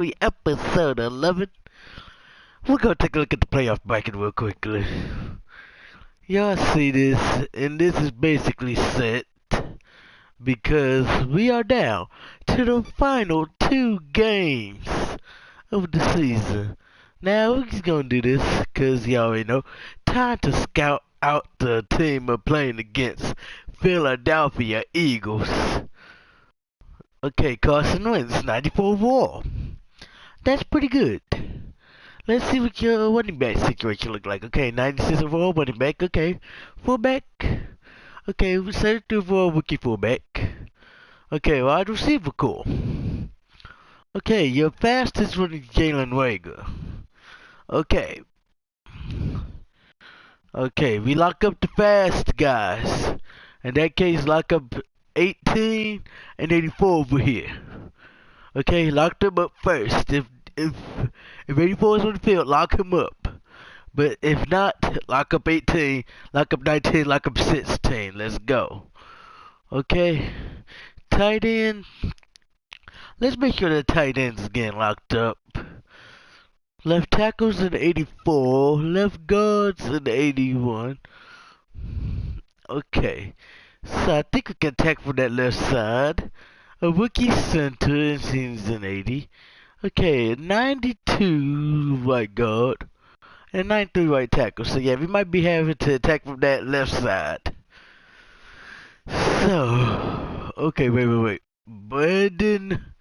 Episode 11. We're gonna take a look at the playoff bracket real quickly. Y'all see this, and this is basically set because we are down to the final 2 games of the season. Now, we're just gonna do this because you already know. Time to scout out the team we're playing against. Philadelphia Eagles. Okay, Carson Wentz, 94 overall. That's pretty good. Let's see what your running back situation look like. Okay, 96 overall running back. Okay, fullback. Okay, 72 overall rookie fullback. Okay, wide receiver core. Okay, your fastest one is Jalen Rager. Okay. Okay, we lock up the fast guys. In that case, lock up 18 and 84 over here. Okay, lock them up first. If 84 is on the field, lock him up. But if not, lock up 18, lock up 19, lock up 16. Let's go. Okay. Tight end. Let's make sure the tight ends is getting locked up. Left tackles in 84. Left guards in 81. Okay. So I think we can attack from that left side. A rookie center seems in 80. Okay, 92 right guard. And 93 right tackle. So yeah, we might be having to attack from that left side. So, okay, wait. Brandon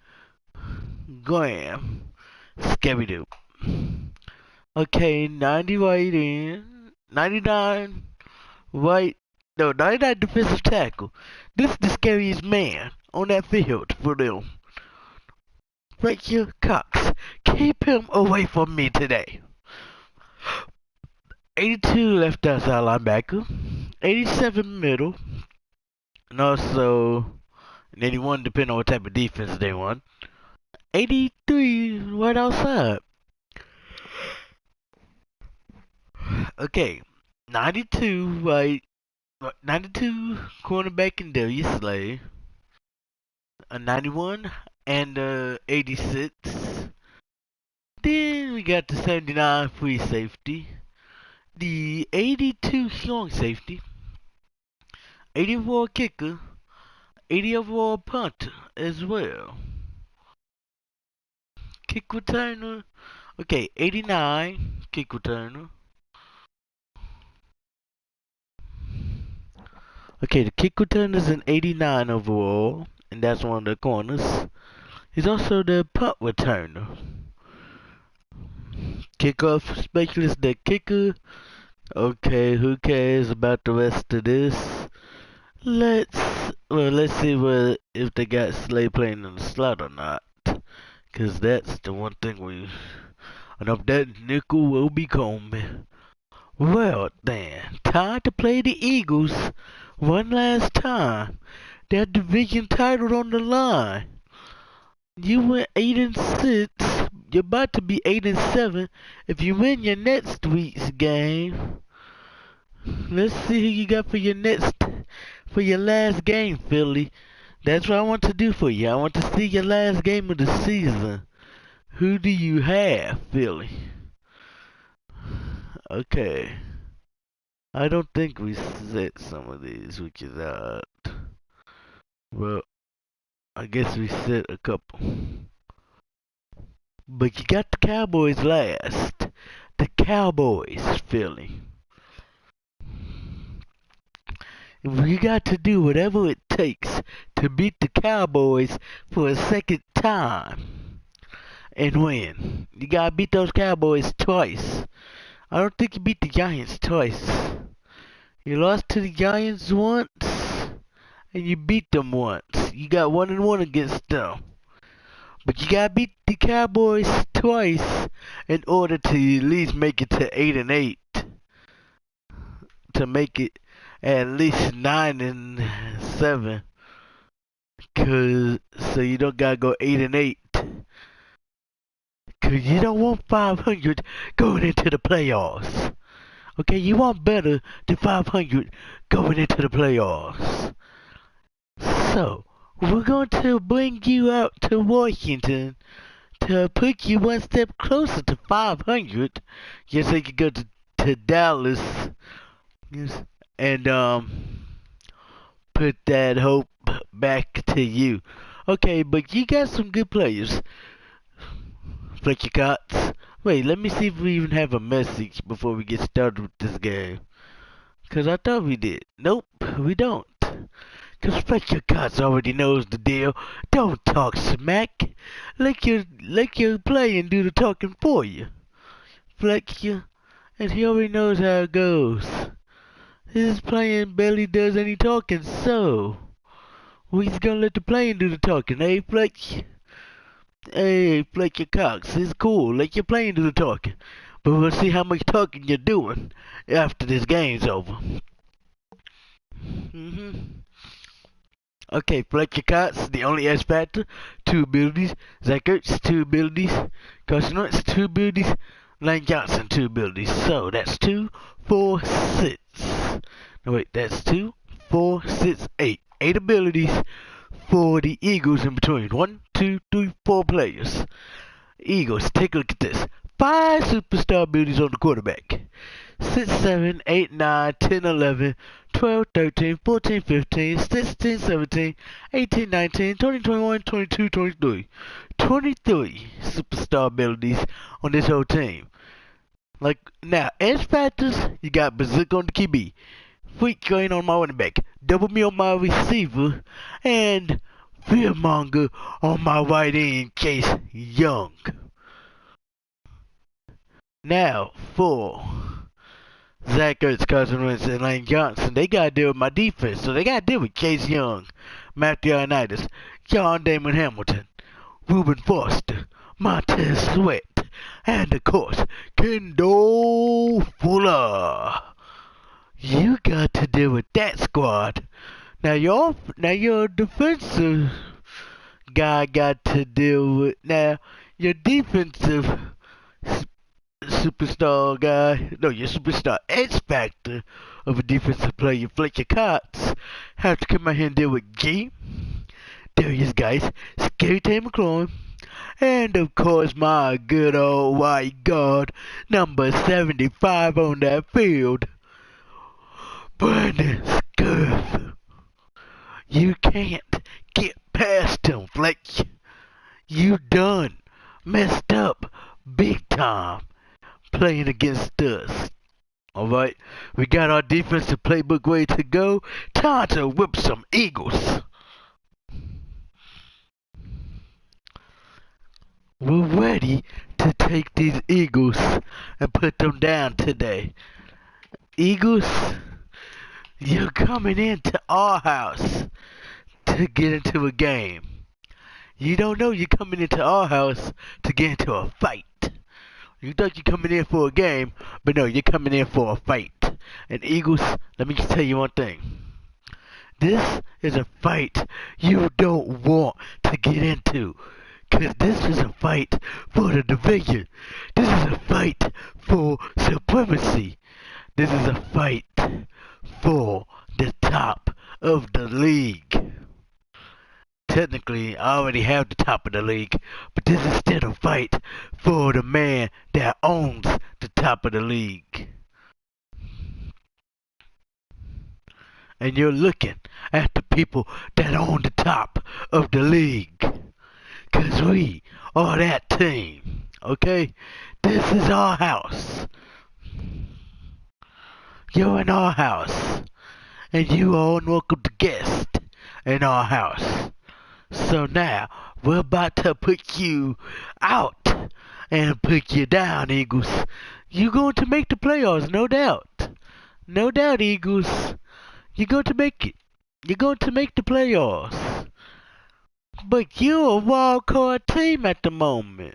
Graham. Scary-Doo. Okay, 90 right in. 99 right. No, 99 defensive tackle. This is the scariest man on that field for them. Fletcher Cox. Keep him away from me today. 82 left outside linebacker. 87 middle. And also 81 depending on what type of defense they want. 83 right outside. Okay. 92 right. 92 cornerback and Darius Slay. A 91 and 86. Then we got the 79 free safety. The 82 strong safety. 84 kicker. 80 overall punter as well. Kick returner. Okay, 89 kick returner. Okay, the kick returner is an 89 overall, and that's one of the corners. He's also the punt returner. Kickoff specialist, the kicker. Okay, who cares about the rest of this? Let's see if they got Slay playing in the slot or not. Cause that's the one thing and if that nickel will be coming. Well then, time to play the Eagles one last time. That division title on the line. You went 8-6. You're about to be 8-7 if you win your next week's game. Let's see who you got for your last game, Philly. That's what I want to do for you. I want to see your last game of the season. Who do you have, Philly? Okay. I don't think we set some of these, which is odd. Well, I guess we set a couple. But you got the Cowboys last. The Cowboys, Philly. You got to do whatever it takes to beat the Cowboys for a second time and win. You gotta beat those Cowboys twice. I don't think you beat the Giants twice. You lost to the Giants once, and you beat them once. You got 1-1 against them. But you gotta beat the Cowboys twice in order to at least make it to 8-8. To make it at least 9-7. So you don't gotta go 8-8. Cause you don't want 500 going into the playoffs. Okay, you want better than 500 going into the playoffs. So, we're going to bring you out to Washington to to put you one step closer to 500. Yes, so you could go to Dallas. Yes, and put that hope back to you. Okay, but you got some good players. Flick your cots. Wait, let me see if we even have a message before we get started with this game. Cause I thought we did. Nope, we don't. Cause Flick your cots already knows the deal. Don't talk smack. Let your play and do the talking for you. Flick you, and he already knows how it goes. His playing barely does any talking, so we's gonna let the playing do the talking, eh, Flick? Hey, Flick your cocks. It's cool. Let your playing do the talking. But we'll see how much talking you're doing after this game's over. Okay, Flick your cots. The only S factor. 2 abilities. Zach Ertz, 2 abilities. Carson Wentz, 2 abilities. Lane Johnson, 2 abilities. So that's 2, 4, 6. No, wait, that's 2, 4, 6, 8. 8 abilities for the Eagles in between. 1, 2, 3, 4 players. Eagles, take a look at this. 5 superstar abilities on the quarterback. 6, 7, 8, 9, 10, 11, 12, 13, 14, 15, 16, 17, 18, 19, 20, 21, 22, 23. 23 superstar abilities on this whole team. Like, now, edge factors, you got Bazooka on the QB. Freak Train on my running back. Double me on my receiver. And Fearmonger on my right end, Case Young. Now, for Zach Ertz, Carson Wentz, and Lane Johnson, they got to deal with my defense. So they got to deal with Case Young, Matthew Ioannidis, John Damon Hamilton, Reuben Foster, Montez Sweat, and of course, Kendall Fuller. You got to deal with that squad. Now your defensive guy got to deal with. Now your defensive superstar guy, no, your superstar X factor of a defensive player, Fletcher Cox, have to come out here and deal with G, Darius Geis, Scary Tay McLaurin, and of course my good old white guard, number 75 on that field, Brandon Scherf. You can't get past him, Fletch. You done messed up big time playing against us. Alright, we got our defensive playbook ready to go. Time to whip some Eagles. We're ready to take these Eagles and put them down today. Eagles, you're coming into our house to get into a game. You don't know you're coming into our house to get into a fight. You thought you're coming in for a game, but no, you're coming in for a fight. And Eagles, let me tell you one thing. This is a fight you don't want to get into. Cause this is a fight for the division. This is a fight for supremacy. This is a fight for the top of the league. Technically, I already have the top of the league, but this is still a fight for the man that owns the top of the league. And you're looking at the people that own the top of the league. Cause we are that team, okay? This is our house. You're in our house. And you are unwelcome guest in our house. So now, we're about to put you out and put you down, Eagles. You're going to make the playoffs, no doubt. No doubt, Eagles. You're going to make it. You're going to make the playoffs. But you're a wild card team at the moment.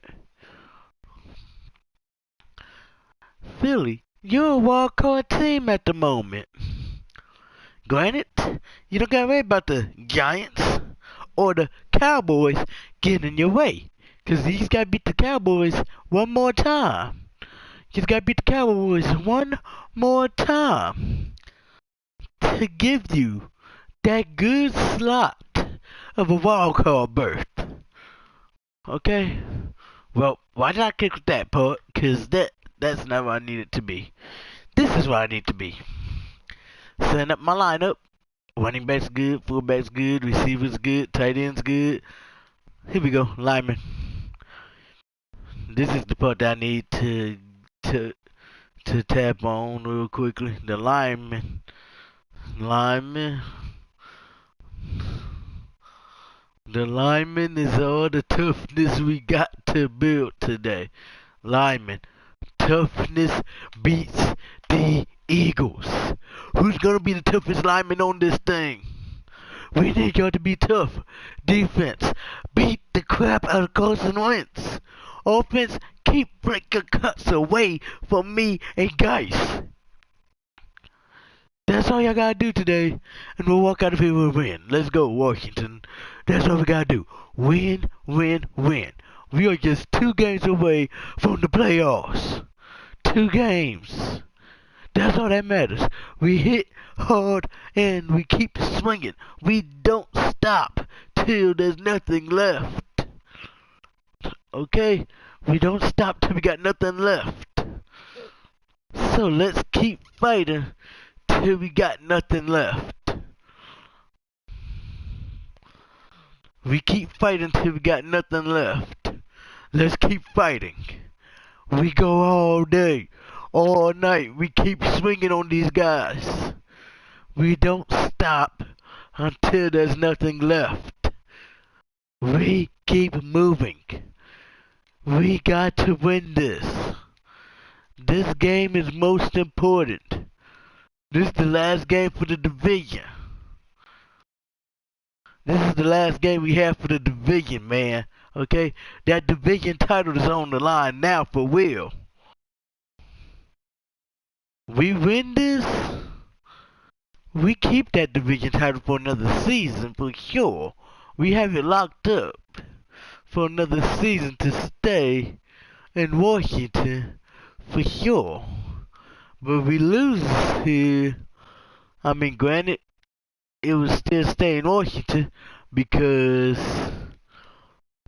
Philly, you're a wild card team at the moment. Granted, you don't gotta worry about the Giants or the Cowboys getting in your way. Cause you just gotta beat the Cowboys one more time. You just gotta beat the Cowboys one more time to give you that good slot of a wild card berth. Okay? Well, why did I kick with that part? Cause that's not where I need it to be. This is where I need to be. Setting up my lineup. Running backs good, fullbacks good, receivers good, tight ends good. Here we go, lineman. This is the part that I need to to tap on real quickly. The lineman. Lineman. The lineman is all the toughness we got to build today. Lineman. Toughness beats the Eagles. Who's gonna be the toughest lineman on this thing? We need y'all to be tough. Defense, beat the crap out of Carson Wentz. Offense, keep breaking cuts away from me and Geis. That's all y'all gotta do today, and we'll walk out of here with a win. Let's go, Washington. That's all we gotta do. Win, win, win. We are just 2 games away from the playoffs. 2 games. That's all that matters. We hit hard and we keep swinging. We don't stop till there's nothing left. Okay? We don't stop till we got nothing left. So let's keep fighting till we got nothing left. We keep fighting till we got nothing left. Let's keep fighting. We go all day, all night. We keep swinging on these guys. We don't stop until there's nothing left. We keep moving. We got to win this. This game is most important. This is the last game for the division. This is the last game we have for the division, man. Okay? That division title is on the line now for real. We win this, we keep that division title for another season for sure. We have it locked up for another season to stay in Washington for sure. But if we lose here, I mean, granted, it would still stay in Washington because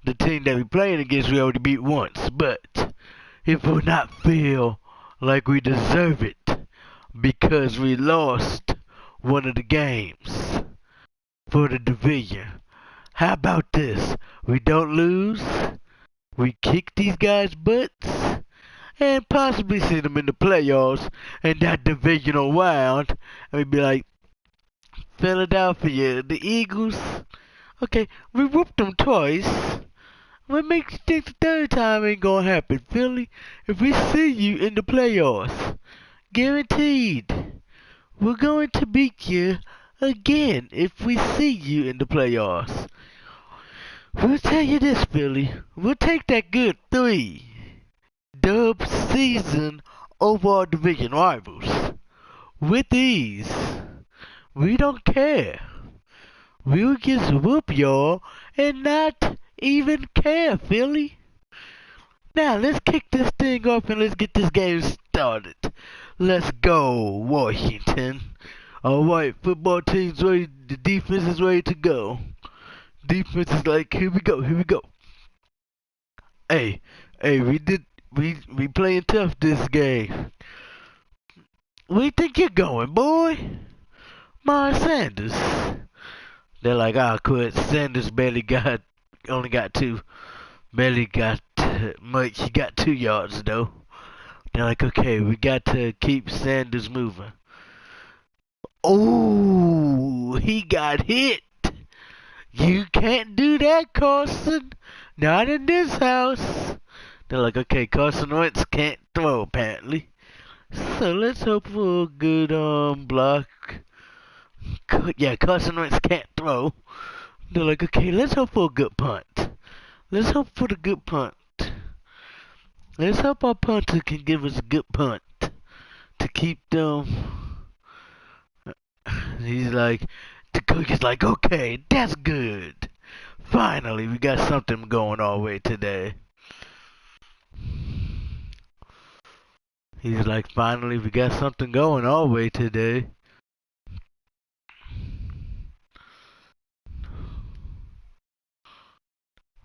the team that we playing against we already beat once. But it will not feel like we deserve it because we lost one of the games for the division. How about this? We don't lose, we kick these guys' butts, and possibly see them in the playoffs in that divisional round, and we'd be like, Philadelphia, the Eagles, okay, we whooped them twice. What makes you think the third time ain't gonna happen, Philly? If we see you in the playoffs, guaranteed, we're going to beat you again if we see you in the playoffs. We'll tell you this, Philly. We'll take that good 3-dub season over our division rivals. With ease. We don't care. We'll just whoop y'all and not even care, Philly. Now, let's kick this thing off and let's get this game started. Let's go, Washington. Alright, football team's ready. The defense is ready to go. Defense is like, here we go, here we go. Hey, we playing tough this game. Where you think you're going, boy? Miles Sanders. They're like, ah, quit. Sanders only got 2. Barely got much. He got 2 yards, though. They're like, okay, we got to keep Sanders moving. Oh, he got hit. You can't do that, Carson. Not in this house. They're like, okay, Carson Wentz can't throw, apparently. So let's hope for a good block. Yeah, Carson Wentz can't throw. They're like, okay, let's hope for a good punt. Let's hope for the good punt. Let's hope our punter can give us a good punt to keep them. He's like, the coach is like, okay, that's good. Finally, we got something going our way today. He's like, finally, we got something going our way today.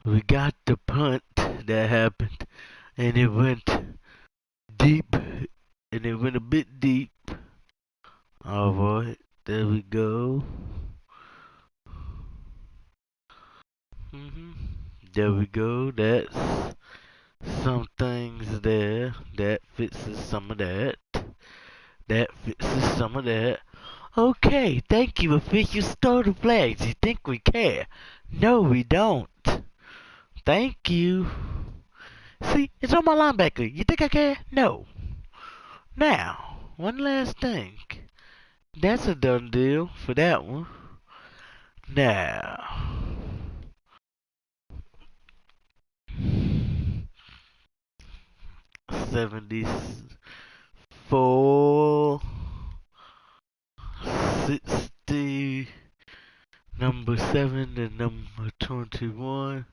We got the punt that happened, and it went deep, and it went a bit deep. Alright, there we go. hmm There we go. That's some things there. That fixes some of that. That fixes some of that. Okay, thank you, official starter flags. You think we care? No, we don't. Thank you. See, it's on my linebacker. You think I care? No. Now, one last thing. That's a done deal for that one. Now, 74, 60, number 7 and number 21.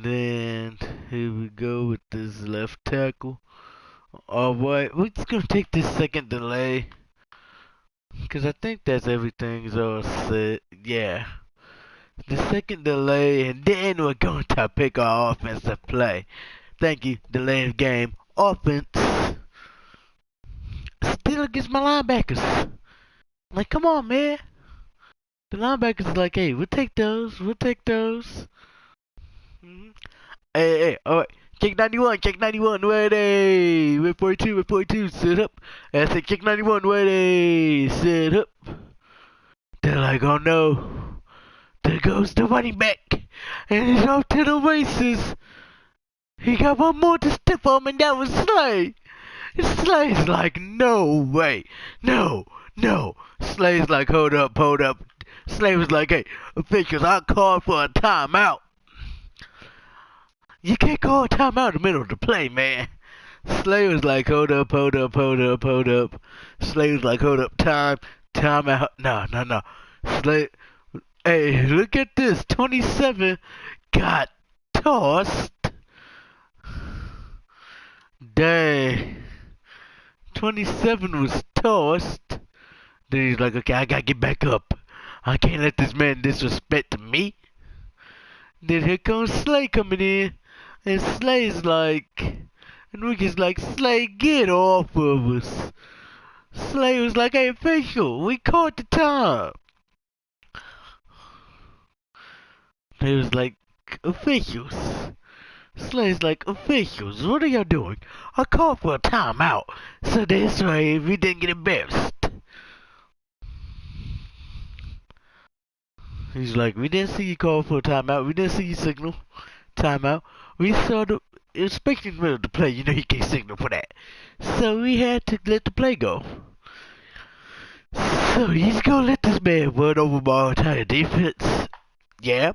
Then, here we go with this left tackle. Alright, we're just gonna take this second delay. Because I think that's everything's all set. Yeah. The second delay, and then we're going to pick our offensive play. Thank you, delay of game. Offense. Still against my linebackers. Like, come on, man. The linebackers are like, hey, we'll take those. We'll take those. Hey, alright. Check 91, check 91, ready. Wait 42, wait 42, sit up. I said, check 91, ready. Sit up. They're like, oh no. There goes the running back. And he's off to the races. He got one more to step on, and that was Slay. Slay's like, no way. No, no. Slay's like, hold up, hold up. Slay was like, hey, officials, I called for a timeout. You can't call a timeout in the middle of the play, man. Slay was like, hold up, hold up, hold up, hold up. Slay was like, hold up, timeout. No, no, no. Slay, hey, look at this. 27 got tossed. Dang. 27 was tossed. Then he's like, okay, I gotta get back up. I can't let this man disrespect me. Then here comes Slay coming in. And Slay's like, and Ricky's like, Slay, get off of us. Slay was like, hey, official, we caught the time. He was like, officials. Slay's like, officials, what are y'all doing? I called for a timeout, so this way we didn't get embarrassed. He's like, we didn't see you call for a timeout, we didn't see you signal timeout. We saw the inspection middle of the play, you know you can't signal for that. So we had to let the play go. So he's gonna let this man run over my entire defense. Yeah.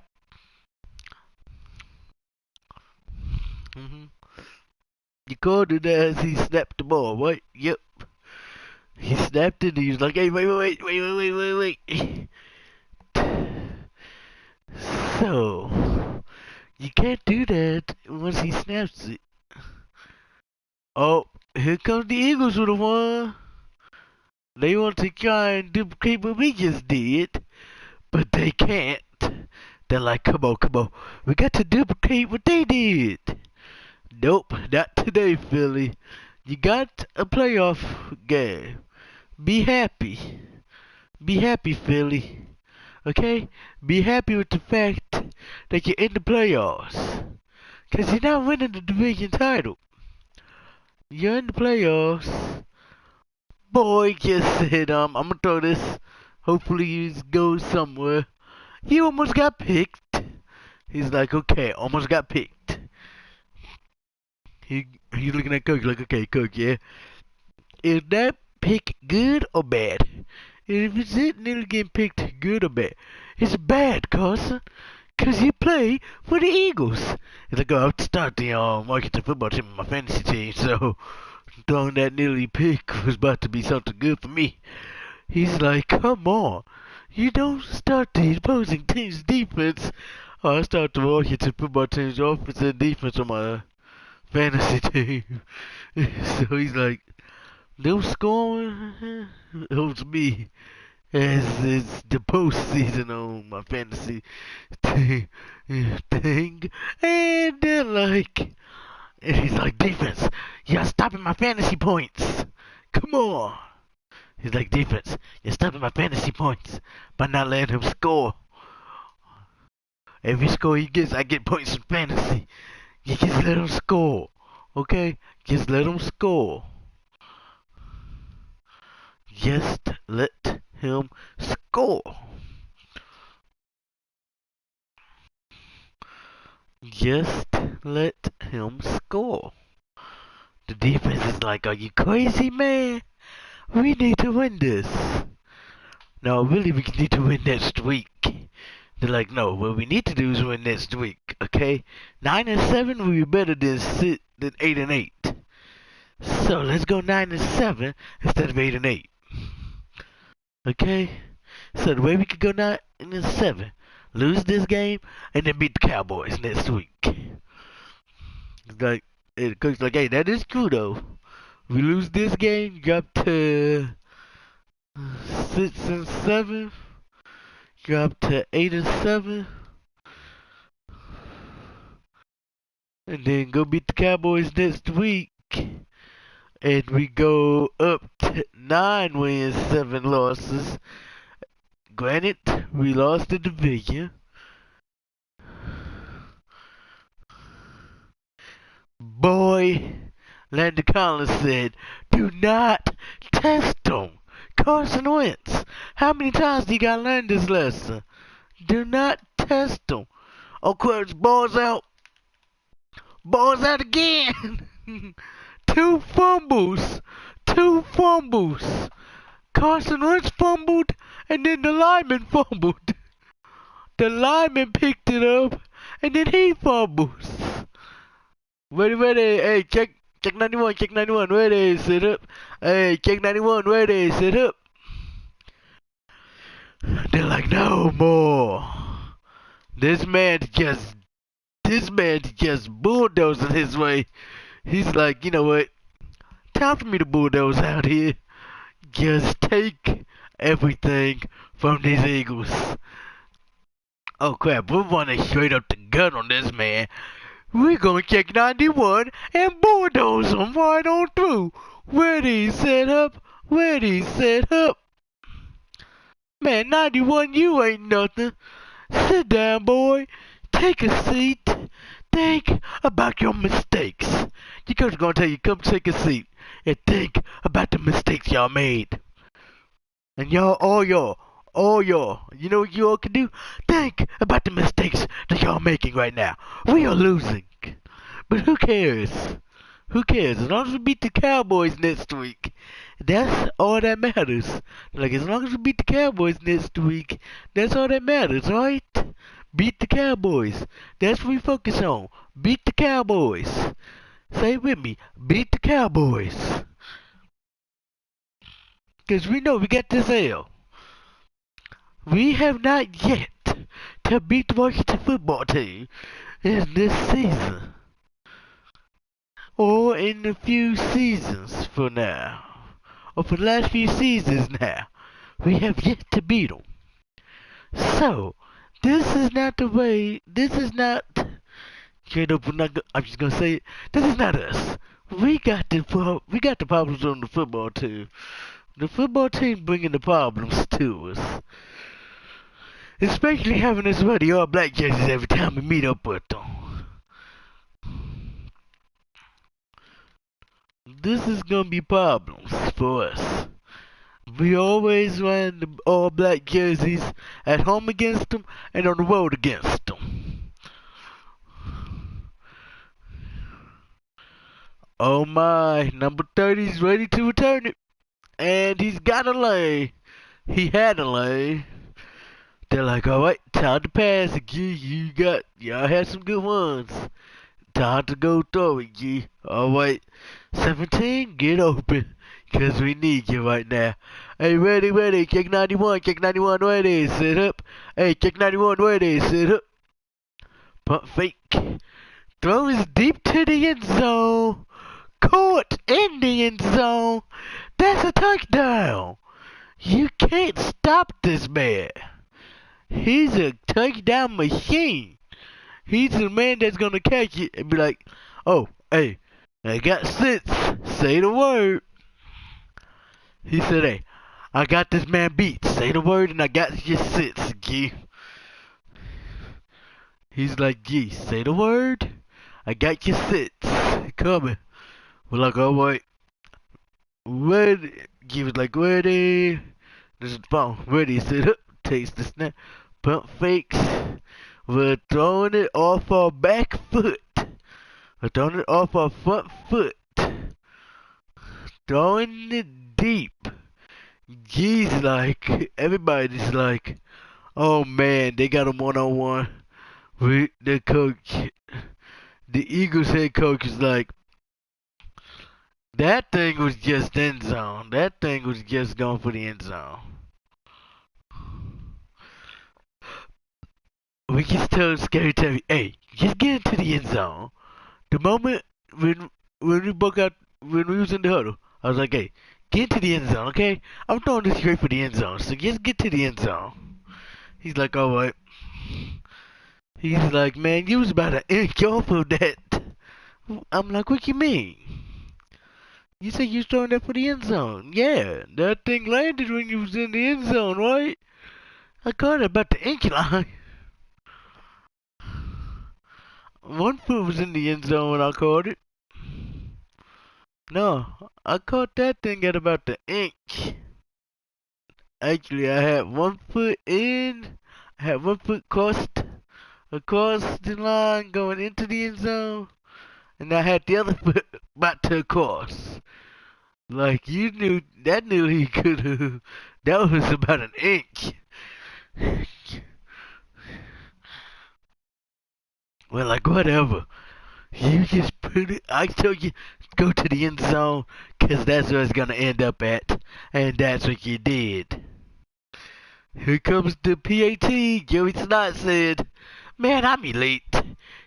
You called it as he snapped the ball, right? Yep. He snapped it and he was like, hey, wait. So, you can't do that once he snaps it. Oh, here comes the Eagles with a one. They want to try and duplicate what we just did, but they can't. They're like, come on. We got to duplicate what they did. Nope, not today, Philly. You got a playoff game. Be happy. Be happy, Philly. Okay? Be happy with the fact that you're in the playoffs. Because you're not winning the division title. You're in the playoffs. Boy just said, I'm going to throw this. Hopefully it goes somewhere. He almost got picked. He's like, okay, almost got picked. He's looking at Cook like, okay, Cook, yeah. Is that pick good or bad? If it's it nearly getting picked good or bad? It's bad, Carson. Cause you play for the Eagles. He's like, oh, I have to start the Washington football team in my fantasy team, so throwing that nearly pick was about to be something good for me. He's like, come on. You don't start the opposing team's defense. Oh, I start the Washington football team's offense and defense on my fantasy team. So he's like, no scoring helps me. it's the postseason on my fantasy thing, and they're like, and he's like, defense, you're stopping my fantasy points. Come on. He's like, defense, you're stopping my fantasy points by not letting him score. Every score he gets, I get points in fantasy. You just let him score, okay? Just let him score. Just let him score. Just let him score. The defense is like, are you crazy, man? We need to win this. No, really, we need to win next week. They're like, no, what we need to do is win next week, okay? 9-7 will be better than 8-8. So let's go 9-7 instead of 8-8. Okay? So the way we could go 9-7, lose this game, and then beat the Cowboys next week. It's like, the coach's like, hey, that is true though. We lose this game, drop to 6-7, drop to 8-7, and then go beat the Cowboys next week, and we go up to 9 wins, 7 losses. Granted, we lost the division. Boy, Landon Collins said, do not test him. Carson Wentz, how many times do you gotta learn this lesson? Do not test him. Oh, course, balls out. Balls out again. 2 fumbles. 2 fumbles. Carson Wentz fumbled, and then the lineman fumbled. The lineman picked it up, and then he fumbles. Ready, hey, check 91, ready, sit up. Hey, check 91, ready, sit up. They're like, no more. This man's just bulldozing his way. He's like, you know what? Time for me to bulldoze out here. Just take everything from these Eagles. Oh crap, we're running straight up the gun on this man. We're gonna check 91 and bulldoze him right on through. Ready, set up. Ready, set up. Man, 91, you ain't nothing. Sit down, boy. Take a seat. Think about your mistakes. Your coach is gonna tell you, come take a seat and think about the mistakes y'all made. And all y'all, you know what you all can do? Think about the mistakes that y'all making right now. We are losing. But who cares? Who cares? As long as we beat the Cowboys next week, that's all that matters. Like, as long as we beat the Cowboys next week, that's all that matters, right? Beat the Cowboys. That's what we focus on. Beat the Cowboys. Say it with me. Beat the Cowboys. Because we know we got this L. We have not yet to beat the Washington football team in this season. Or in a few seasons for now. Or for the last few seasons now. We have yet to beat them. So, this is not the way, this is not, I'm just gonna say it, this is not us. We got the problems on the football team. The football team bringing the problems to us. Especially having us wear the all black jerseys every time we meet up with them. This is gonna be problems for us. We always wear the all black jerseys at home against them and on the road against them. Oh my, number 30's ready to return it. And he's got a lane. He had a lane. They're like, alright, time to pass it, G. Y'all had some good ones. Time to go throw it, G. Alright, 17, get open. Cause we need you right now. Hey, ready, check 91, ready, sit up. Hey, check 91, ready, sit up. Pump fake. Throw is deep to the end zone. Caught in the end zone. That's a touchdown. You can't stop this man. He's a touchdown machine. He's the man that's gonna catch it and be like, oh, hey, I got six. Say the word. He said, hey, I got this man beat. Say the word and I got your six, G. He's like, G, say the word. I got your six. Coming. We're like, alright. Ready. G was like, ready. This is the phone. Ready. Sit up. Takes the snap. Pump fakes. We're throwing it off our back foot. We're throwing it off our front foot. Throwing it deep. G's like, everybody's like, oh man, they got him one-on-one. The coach, the Eagles head coach is like, that thing was just end zone. That thing was just going for the end zone. We just told Scary Terry, hey, just get into the end zone. The moment when we broke out, when we was in the huddle, I was like, hey, get into the end zone, okay? I'm throwing this straight for the end zone, so just get to the end zone. He's like, alright. He's like, man, you was about to inch off of that. I'm like, what you mean? You said you was throwing that for the end zone. Yeah, that thing landed when you was in the end zone, right? I caught it about the inch line. One foot was in the end zone when I caught it. No, I caught that thing at about the inch. Actually, I had one foot in. I had one foot across the line going into the end zone. And I had the other foot about to cross. Like, you knew he could have. That was about an inch. Well, like, whatever. You just put it. I told you, go to the end zone, because that's where it's going to end up at. And that's what you did. Here comes the PAT. Joey Snot said, man, I'm elite.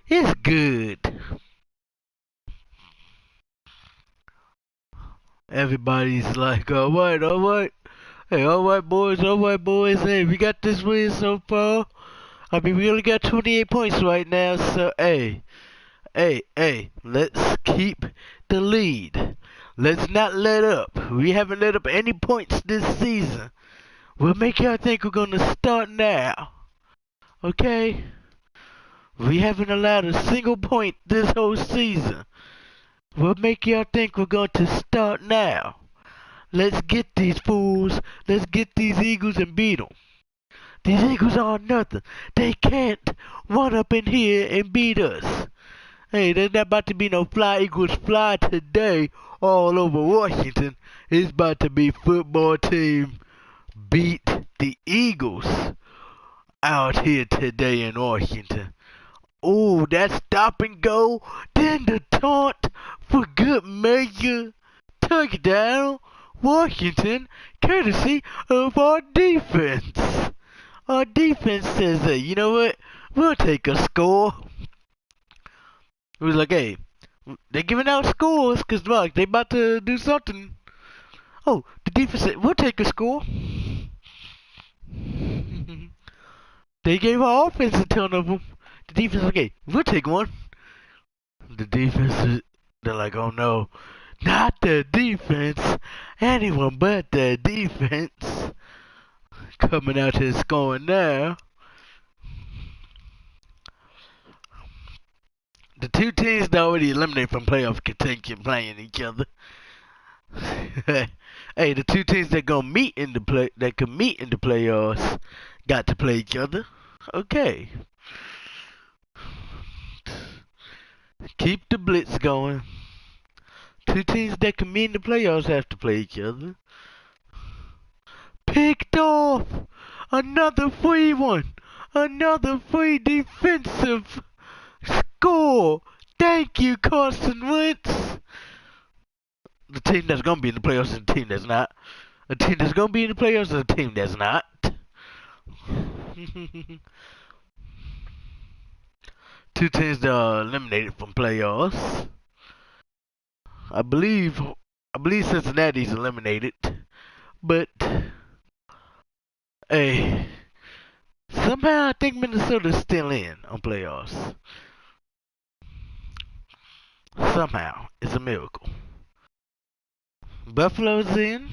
It's good. Everybody's like, alright. Hey, alright, boys. Hey, we got this win so far. I mean, we only got 28 points right now, so, hey, let's keep the lead. Let's not let up. We haven't let up any points this season. We'll make y'all think we're gonna start now. Okay? We haven't allowed a single point this whole season. We'll make y'all think we're going to start now. Let's get these fools. Let's get these Eagles and beat them. These Eagles are nothing. They can't run up in here and beat us. Hey, there's not about to be no fly Eagles fly today all over Washington. It's about to be football team beat the Eagles out here today in Washington. Oh, that stop and go. Then the taunt for good measure. Touchdown, Washington, courtesy of our defense. Our defense says, hey, you know what? We'll take a score. It was like, hey, they're giving out scores because, look, they about to do something. Oh, the defense said, we'll take a score. They gave our offense a ton of them. The defense was like, hey, we'll take one. The defense, they're like, oh no, not the defense. Anyone but the defense. Coming out here scoring now. The two teams that already eliminated from playoff contention playing each other. Hey, the two teams that gonna meet in the playoffs got to play each other. Okay. Keep the blitz going. Two teams that can meet in the playoffs have to play each other. Picked off! Another free one! Another free defensive score! Thank you, Carson Wentz! The team that's gonna be in the playoffs and the team that's not. A team that's gonna be in the playoffs and a team that's not. Two teams that are eliminated from playoffs. I believe Cincinnati's eliminated, but Hey, somehow I think Minnesota's still in on playoffs. Somehow. It's a miracle. Buffalo's in.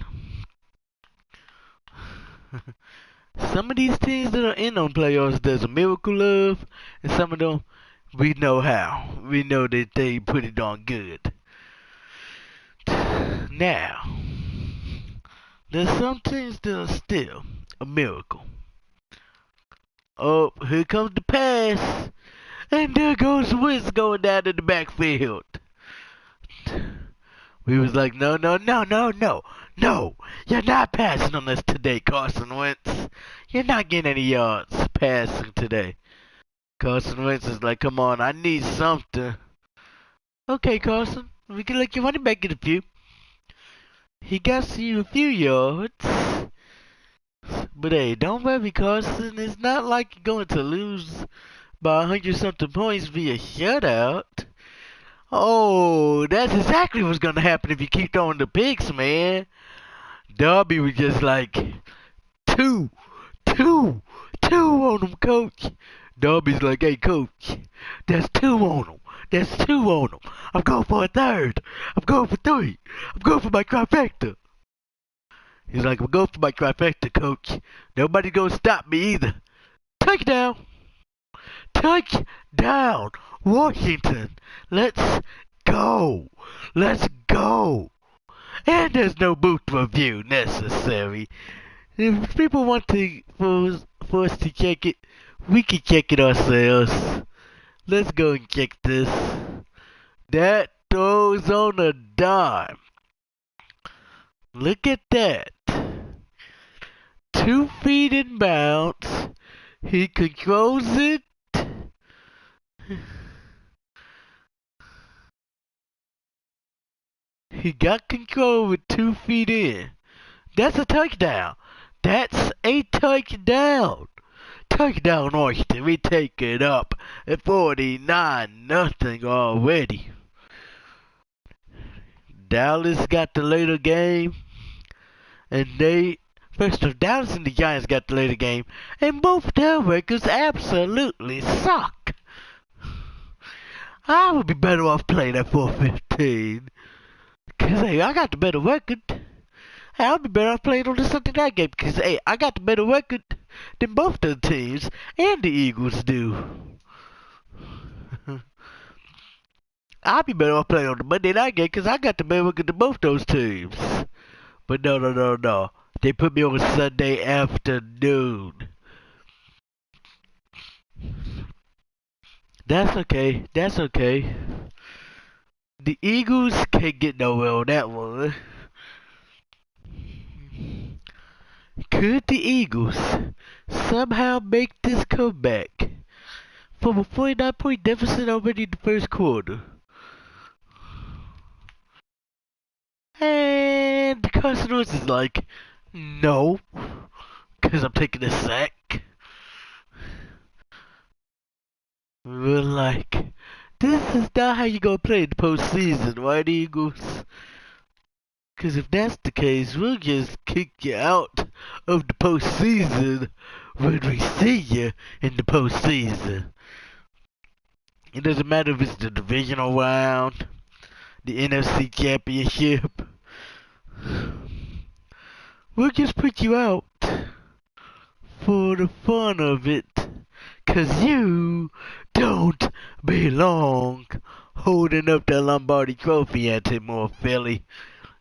Some of these teams that are in on playoffs, there's a miracle of, and some of them, we know how. We know that they pretty darn good. Now, there's some teams that are still a miracle. Oh, here comes the pass. And there goes Wentz going down in the backfield. We was like, no, no, no, no, no. No, you're not passing on us today, Carson Wentz. You're not getting any yards passing today. Carson Wentz is like, come on, I need something. Okay, Carson, we can let your running back get a few. He got you a few yards. But hey, don't worry, Carson. It's not like you're going to lose by 100 something points via shutout. Oh, that's exactly what's gonna happen if you keep throwing the picks, man. Darby was just like, two, two, two on him, coach. Darby's like, hey, coach, that's two on him. That's two on him. I'm going for a third. I'm going for three. I'm going for my trifecta. He's like, I'm going for my trifecta, coach. Nobody's gonna stop me either. Touchdown. Touchdown. Washington. Let's go. Let's go. And there's no booth review necessary. If people want to for us to check it, we can check it ourselves. Let's go and check this. That throws on a dime. Look at that. 2 feet in bounds. He controls it. He got control with 2 feet in. That's a touchdown. That's a touchdown. Touchdown, Washington. We take it up at 49-0 already. Dallas got the later game. And first of Dallas and the Giants got the later game. And both their records absolutely suck. I would be better off playing at 4-15. Cause hey, I got the better record. Hey, I'll be better off playing on the Sunday night game. Cause hey, I got the better record than both the teams and the Eagles do. I'll be better off playing on the Monday night game cause I got the better record than both those teams. But no. They put me on Sunday afternoon. That's okay. That's okay. The Eagles can't get nowhere on that one. Could the Eagles somehow make this comeback from a 49-point deficit already in the first quarter? And Carson Wentz is like, no, because I'm taking a sack. We're like, this is not how you gonna play in the postseason, right, Eagles? Because if that's the case, we'll just kick you out of the postseason when we see you in the postseason. It doesn't matter if it's the divisional round, the NFC championship. We'll just put you out for the fun of it. Cause you don't belong holding up the Lombardi Trophy anymore, Philly.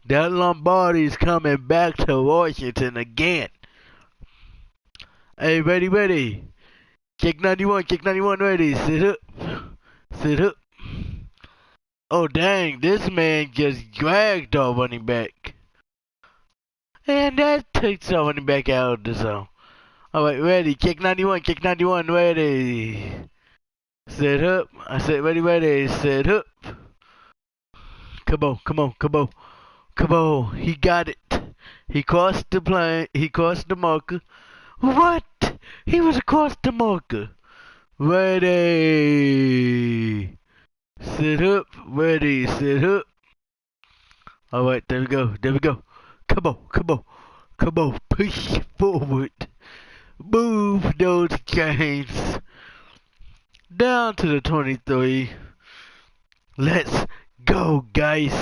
That Lombardi's coming back to Washington again. Hey, ready. Kick 91, ready. Sit up. Oh, dang, this man just dragged our running back. And that takes our running back out of the zone. Alright, ready. Kick 91, ready. Set up. I said ready. Set up. Come on. He got it. He crossed the plane. He crossed the marker. What? He was across the marker. Ready. Set up. Ready. Set up. Alright, there we go. Come on. Push forward. Move those chains down to the 23. Let's go, guys.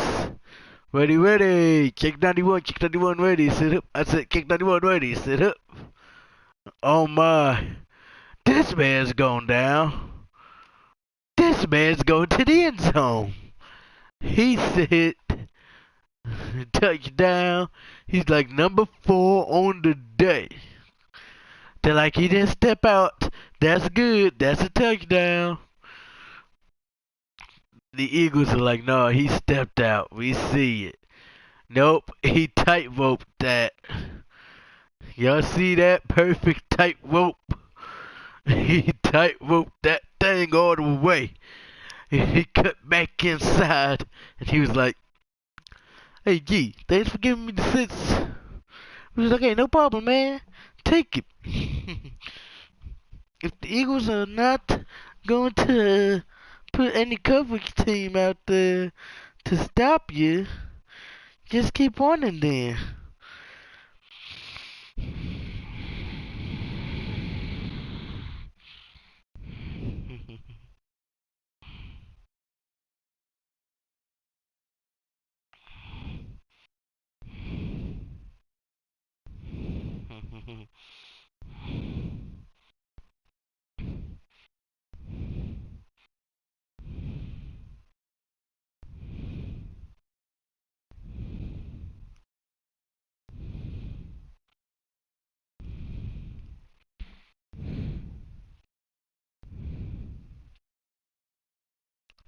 Ready, ready. Kick 91, ready. Sit up. I said kick 91, ready. Sit up. Oh my. This man's going down. This man's going to the end zone. He said touchdown. He's like number 4 on the day. They're like, he didn't step out. That's good. That's a touchdown. The Eagles are like, no, he stepped out. We see it. Nope, he tight-roped that. Y'all see that? Perfect tight-rope. He tight-roped that thing all the way. He cut back inside, and he was like, hey, G, thanks for giving me the sits. He was like, hey, no problem, man. Take it. If the Eagles are not going to put any coverage team out there to stop you, just keep on in there.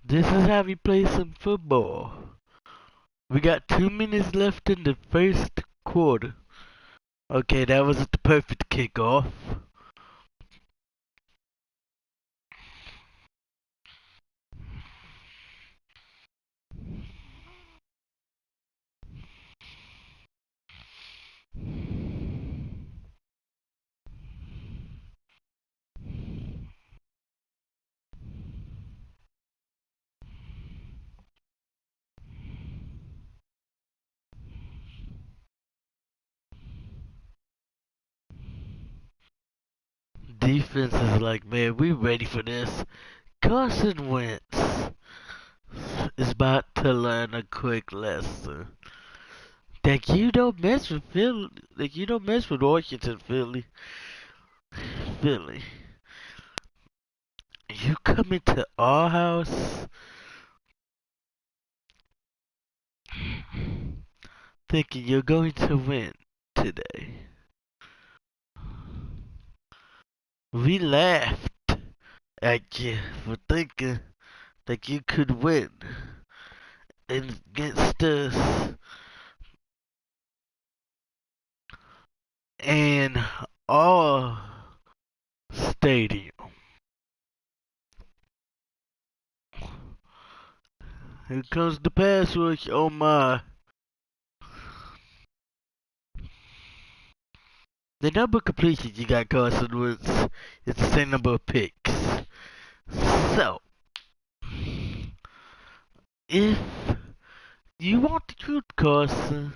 This is how we play some football. We got 2 minutes left in the first quarter. Okay, that was the perfect kickoff. Defense is like, man, we ready for this. Carson Wentz is about to learn a quick lesson. That you don't mess with Philly. Like, you don't mess with Washington, Philly. Philly. You come into our house thinking you're going to win today. We laughed at you for thinking that you could win against us in our stadium. Here comes the pass rush. Oh my. The number of completions you got, Carson Wentz, is the same number of picks. So, if you want the truth, Carson,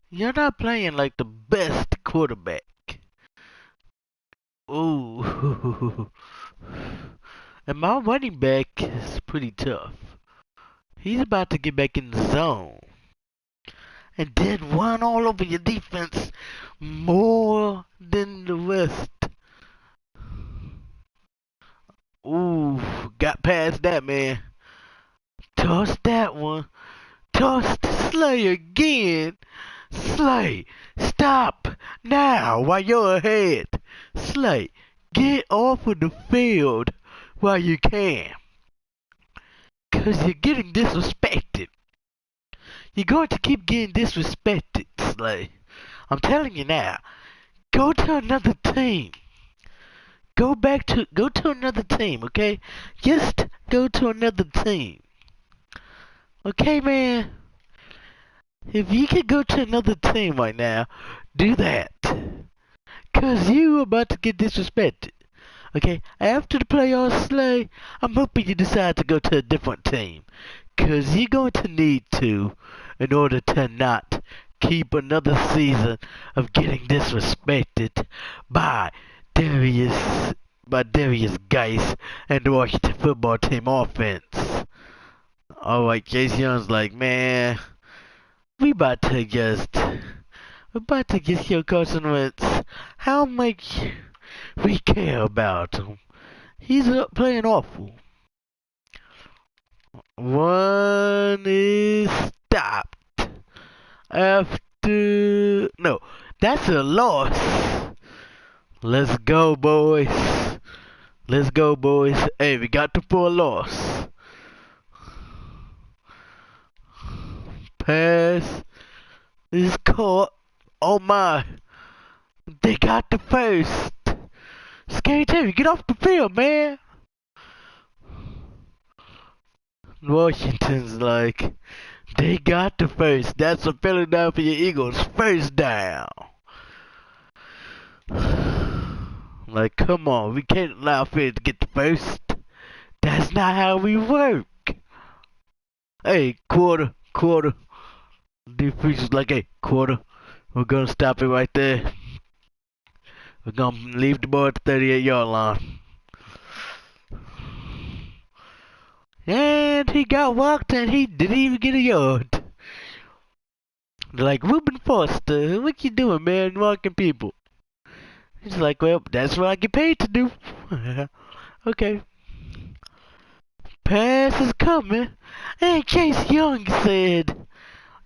you're not playing like the best quarterback. Ooh. And my running back is pretty tough. He's about to get back in the zone. And then run all over your defense more than the rest. Ooh, got past that, man. Toss that one. Toss to Slay again. Slay, stop now while you're ahead. Slay, get off of the field while you can. Cause you're getting disrespected. You're going to keep getting disrespected, Slay. I'm telling you now. Go to another team. Go to another team, okay? Just go to another team. Okay, man? If you could go to another team right now, do that. Cause you are about to get disrespected. Okay? After the playoffs, Slay, I'm hoping you decide to go to a different team. Cause you're going to need to in order to not keep another season of getting disrespected by Darius, by Darius Geis and the Washington football team offense. Alright, Chase Young's like, man, we about to get your Carson Wentz. How much we care about him? He's playing awful. One is stopped. No, that's a loss. Let's go, boys. Let's go, boys. Hey, we got the full loss. Pass is caught. Oh my. They got the first. Scary Terry, get off the field, man. Washington's like, they got the first. That's a Philadelphia Eagles first down. Like, come on, we can't allow Philly to get the first. That's not how we work. Hey, quarter. Defense is like, hey, quarter. We're gonna stop it right there. We're gonna leave the ball at the 38-yard line. And he got walked and he didn't even get a yard. They're like, Reuben Foster, what you doing, man, walking people? He's like, well, that's what I get paid to do. Okay. Pass is coming. And Chase Young said,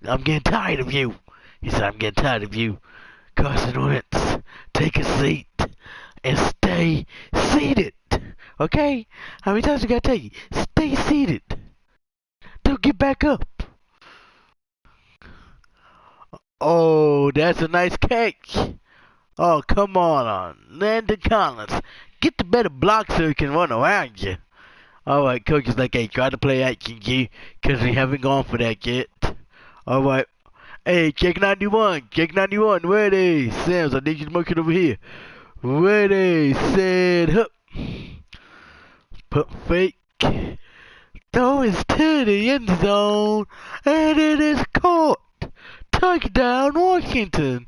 I'm getting tired of you. He said, I'm getting tired of you. Carson Wentz, take a seat and stay seated. Okay? How many times I gotta tell you? Stay seated. Don't get back up. Oh, that's a nice catch. Oh, come on. Landon Collins. Get the better block so he can run around you. Alright, coach is like, hey, try to play action G, because we haven't gone for that yet. Alright. Hey, check 91, ready. Sams, I need you to motion over here. Ready, set, up. Pump fake. Throw is to the end zone, and it is caught. Touchdown, Washington.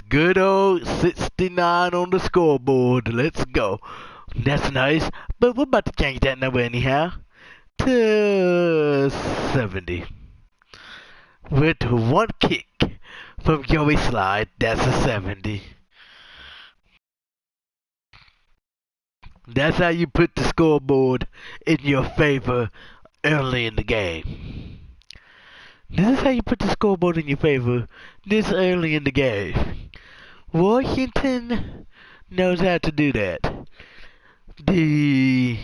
Good old 69 on the scoreboard. Let's go. That's nice, but we're about to change that number anyhow to 70. With one kick from Joey Slide, that's a 70. That's how you put the scoreboard in your favor early in the game. This is how you put the scoreboard in your favor this early in the game. Washington knows how to do that. The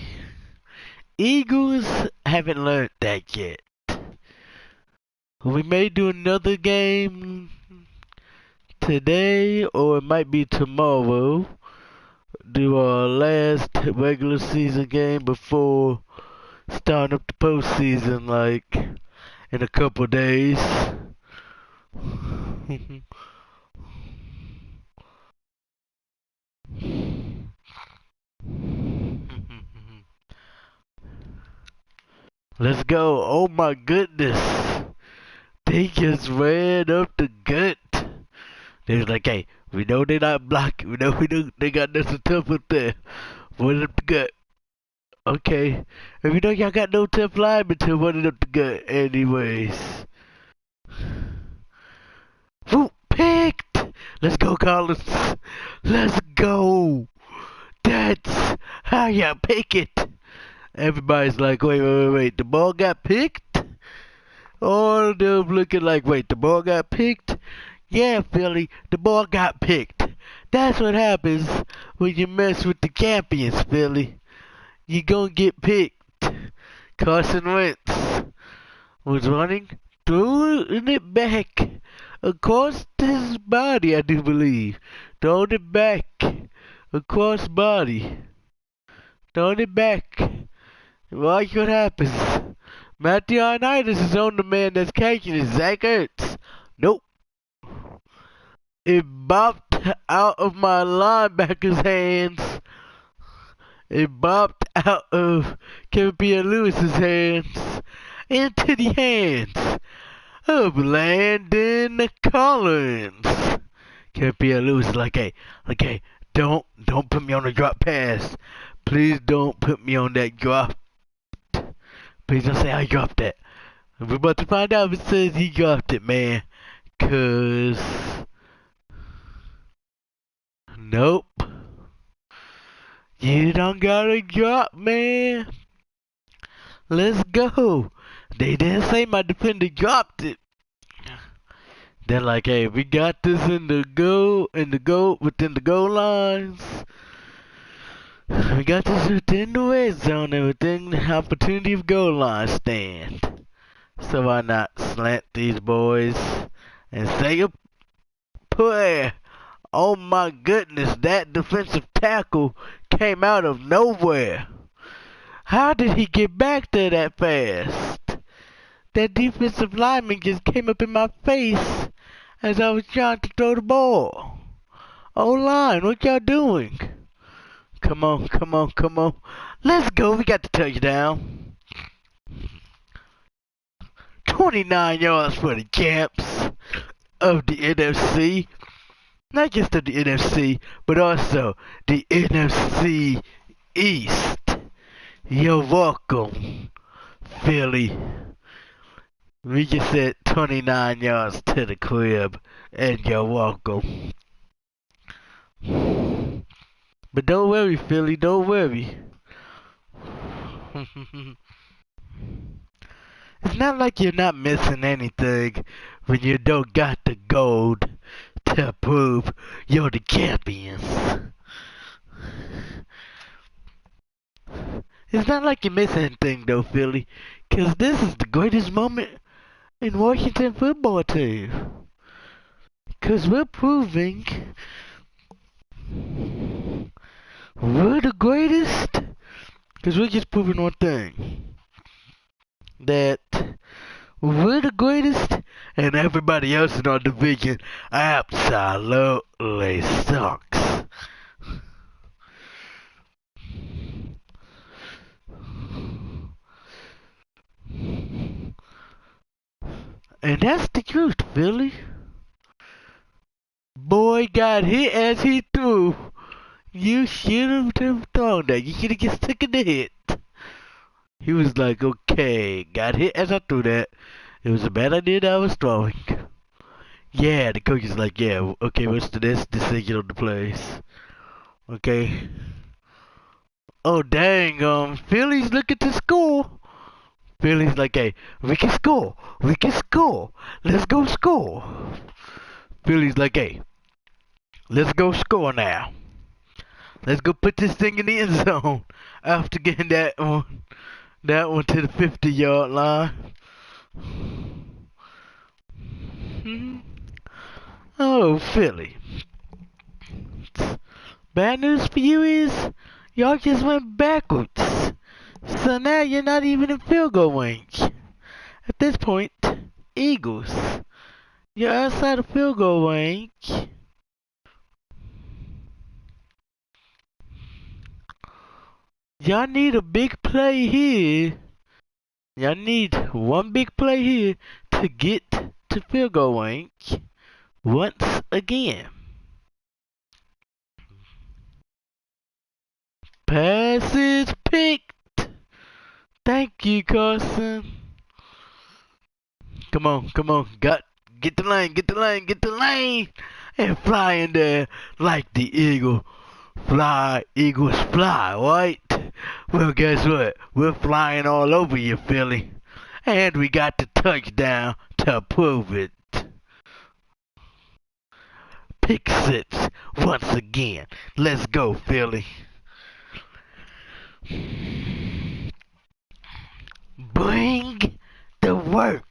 Eagles haven't learned that yet. We may do another game today, or it might be tomorrow. Do our last regular season game before starting up the postseason, like in a couple days. Let's go. Oh my goodness. They just ran up the gut. They was like, hey, we know they not blocking. We know they got nothing tough up there. Run up the gut. Okay. And we know y'all got no tough linemen to run it up the gut anyways. Woo, picked. Let's go, Collins. Let's go. That's how you pick it. Everybody's like, wait. The ball got picked? All of them looking like, wait, the ball got picked? Yeah, Philly, the ball got picked. That's what happens when you mess with the champions, Philly. You gonna get picked. Carson Wentz was running, throwing it back across his body, I do believe. Throwing it back across body. Throwing it back. Watch what happens. Matthew Ioannidis is on the man that's catching it. Zach Ertz. Nope. It bopped out of my linebacker's hands. It bopped out of Kevin Pierre Lewis's hands into the hands of Landon Collins. Kevin Pierre Lewis is like, hey, Don't put me on the drop pass. Please don't put me on that drop. Please don't say I dropped that. We're about to find out if it says he dropped it, man. Cause nope. You don't gotta drop, man. Let's go. They didn't say my defender dropped it. They're like, hey, we got this within the goal lines. We got this within the red zone and within the opportunity of goal line stand. So why not slant these boys and say a prayer? Oh my goodness, that defensive tackle came out of nowhere. How did he get back there that fast? That defensive lineman just came up in my face as I was trying to throw the ball. O-line, what y'all doing? Come on, come on, come on. Let's go, we got the touchdown. 29 yards for the champs of the NFC. Not just of the NFC, but also the NFC East. You're welcome, Philly. We just said 29 yards to the crib, and you're welcome. But don't worry, Philly, don't worry. It's not like you're not missing anything when you don't got the gold to prove you're the champions. It's not like you're missing anything though, Philly, 'cause this is the greatest moment in Washington football team. 'Cause we're proving we're the greatest. 'Cause we're just proving one thing. That we're the greatest and everybody else in our division absolutely sucks. And that's the truth, Philly. Boy got hit as he threw. You should have thrown that. You should have just taken the hit. He was like, okay, got hit as I threw that. It was a bad idea that I was throwing. Yeah, the coach is like, yeah, okay, what's the next decision on the plays? Okay. Oh, dang, Philly's looking to score. Philly's like, hey, we can score. We can score. Let's go score. Philly's like, hey, let's go score now. Let's go put this thing in the end zone after getting that one to the 50-yard line. Oh, Philly. Bad news for you is y'all just went backwards. So now you're not even in field goal range. At this point, Eagles, you're outside of field goal range. Y'all need a big play here. Y'all need one big play here to get to field goal range once again. Pass is picked. Thank you, Carson. Come on, come on. Get the lane, get the lane, get the lane. And fly in there like the eagle. Fly, eagles fly, right? Well, guess what? We're flying all over you, Philly. And we got the touchdown to prove it. Pick six once again. Let's go, Philly. Bring the work.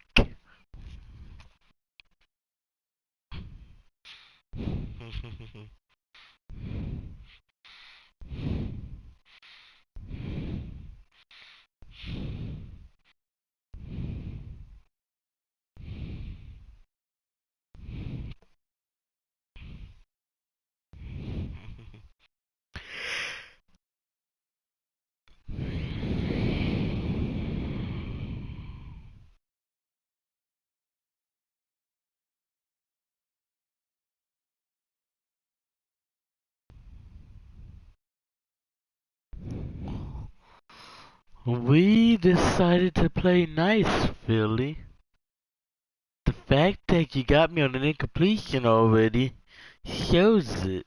We decided to play nice, Philly. The fact that you got me on an incompletion already shows it.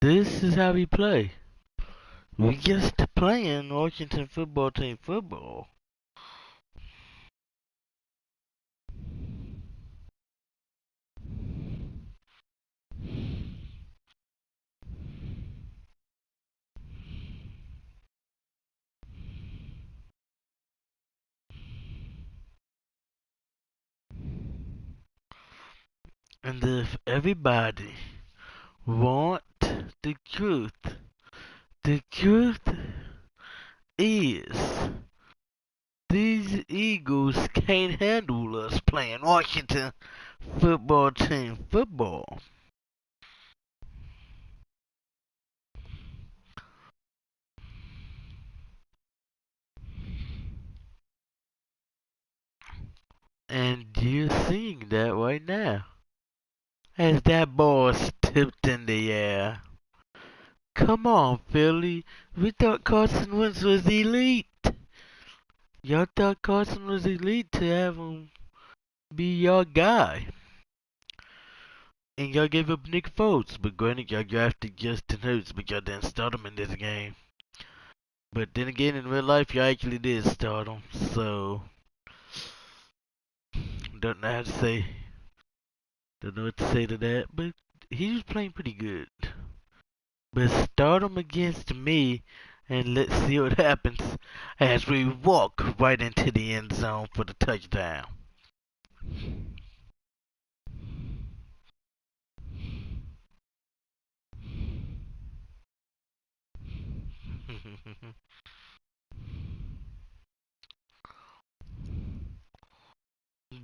This is how we play. We just playing Washington football team football. And if everybody want the truth is these Eagles can't handle us playing Washington football team football. And you're seeing that right now. As that ball's tipped in the air. Come on, Philly. We thought Carson Wentz was elite. Y'all thought Carson was elite to have him be your guy. And y'all gave up Nick Foles. But granted, y'all drafted Justin Hurts, but y'all didn't start him in this game. But then again, in real life, y'all actually did start him. So, don't know how to say. Don't know what to say to that. But he was playing pretty good. But start him against me, and let's see what happens as we walk right into the end zone for the touchdown.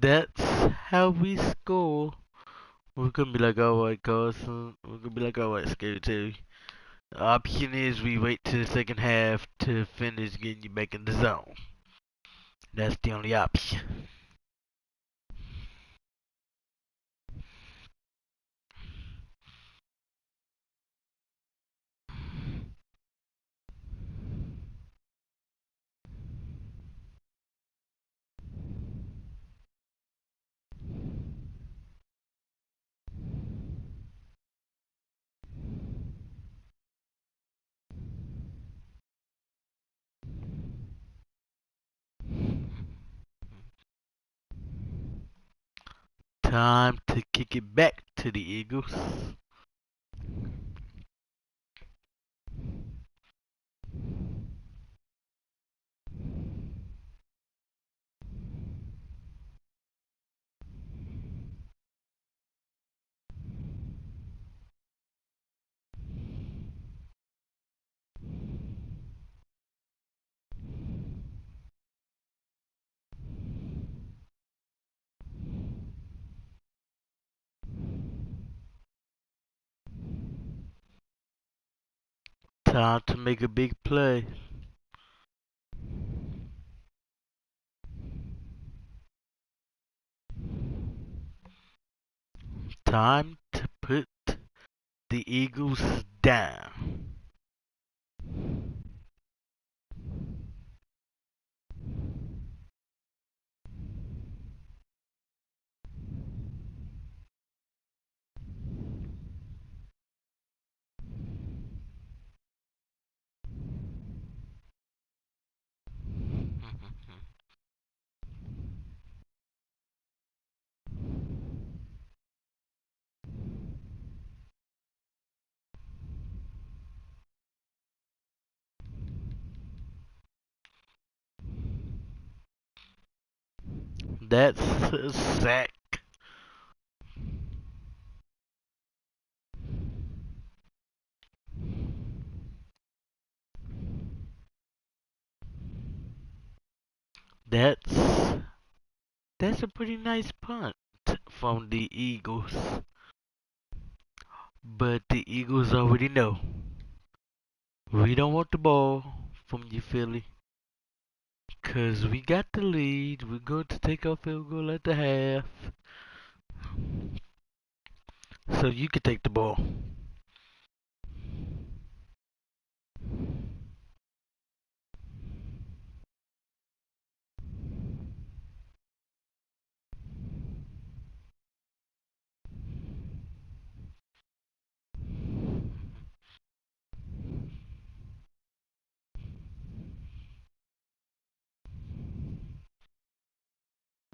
That's how we score. We're gonna be like, alright, Carson. We're gonna be like, alright, Scary Terry. The option is we wait till the second half to finish getting you back in the zone. That's the only option. Time to kick it back to the Eagles. Time to make a big play. Time to put the Eagles down. That's a sack. That's that's a pretty nice punt from the Eagles. But the Eagles already know. We don't want the ball from you, Philly. Cause we got the lead. We're going to take our field goal at the half. So you can take the ball.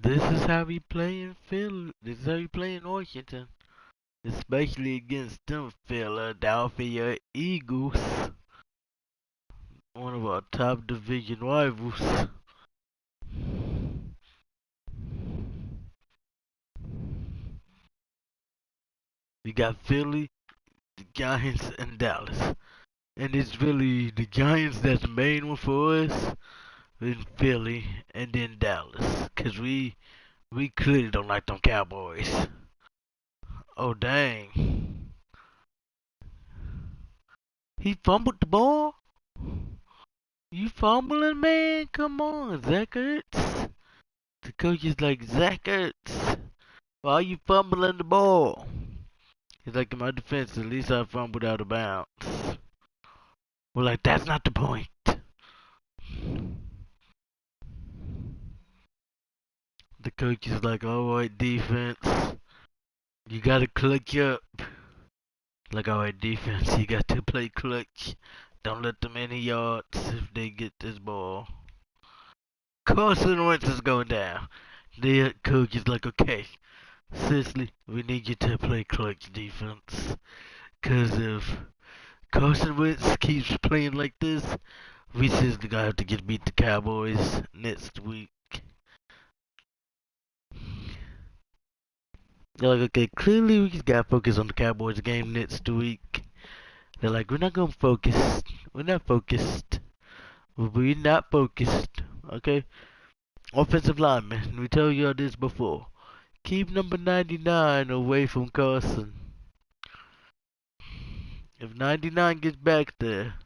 This is how we play in Philly. This is how we play in Washington. Especially against them Philadelphia Eagles. One of our top division rivals. We got Philly, the Giants, and Dallas. And it's really the Giants that's the main one for us. Then Philly, and then Dallas. Cause we clearly don't like them Cowboys. Oh dang. He fumbled the ball? You fumbling, man? Come on, Zach Ertz. The coach is like, Zach Ertz, why are you fumbling the ball? He's like, in my defense, at least I fumbled out of bounds. We're like, that's not the point. The coach is like, alright, defense, you gotta clutch up. Like, alright, defense, you got to play clutch. Don't let them any yards if they get this ball. Carson Wentz is going down. The coach is like, okay, seriously, we need you to play clutch defense. Cause if Carson Wentz keeps playing like this, we seriously gonna have to get beat the Cowboys next week. They're like, okay, clearly we just gotta focus on the Cowboys game next week. They're like, we're not gonna focus. We're not focused. We're not focused. Okay? Offensive lineman, we told you all this before. Keep number 99 away from Carson. If 99 gets back there.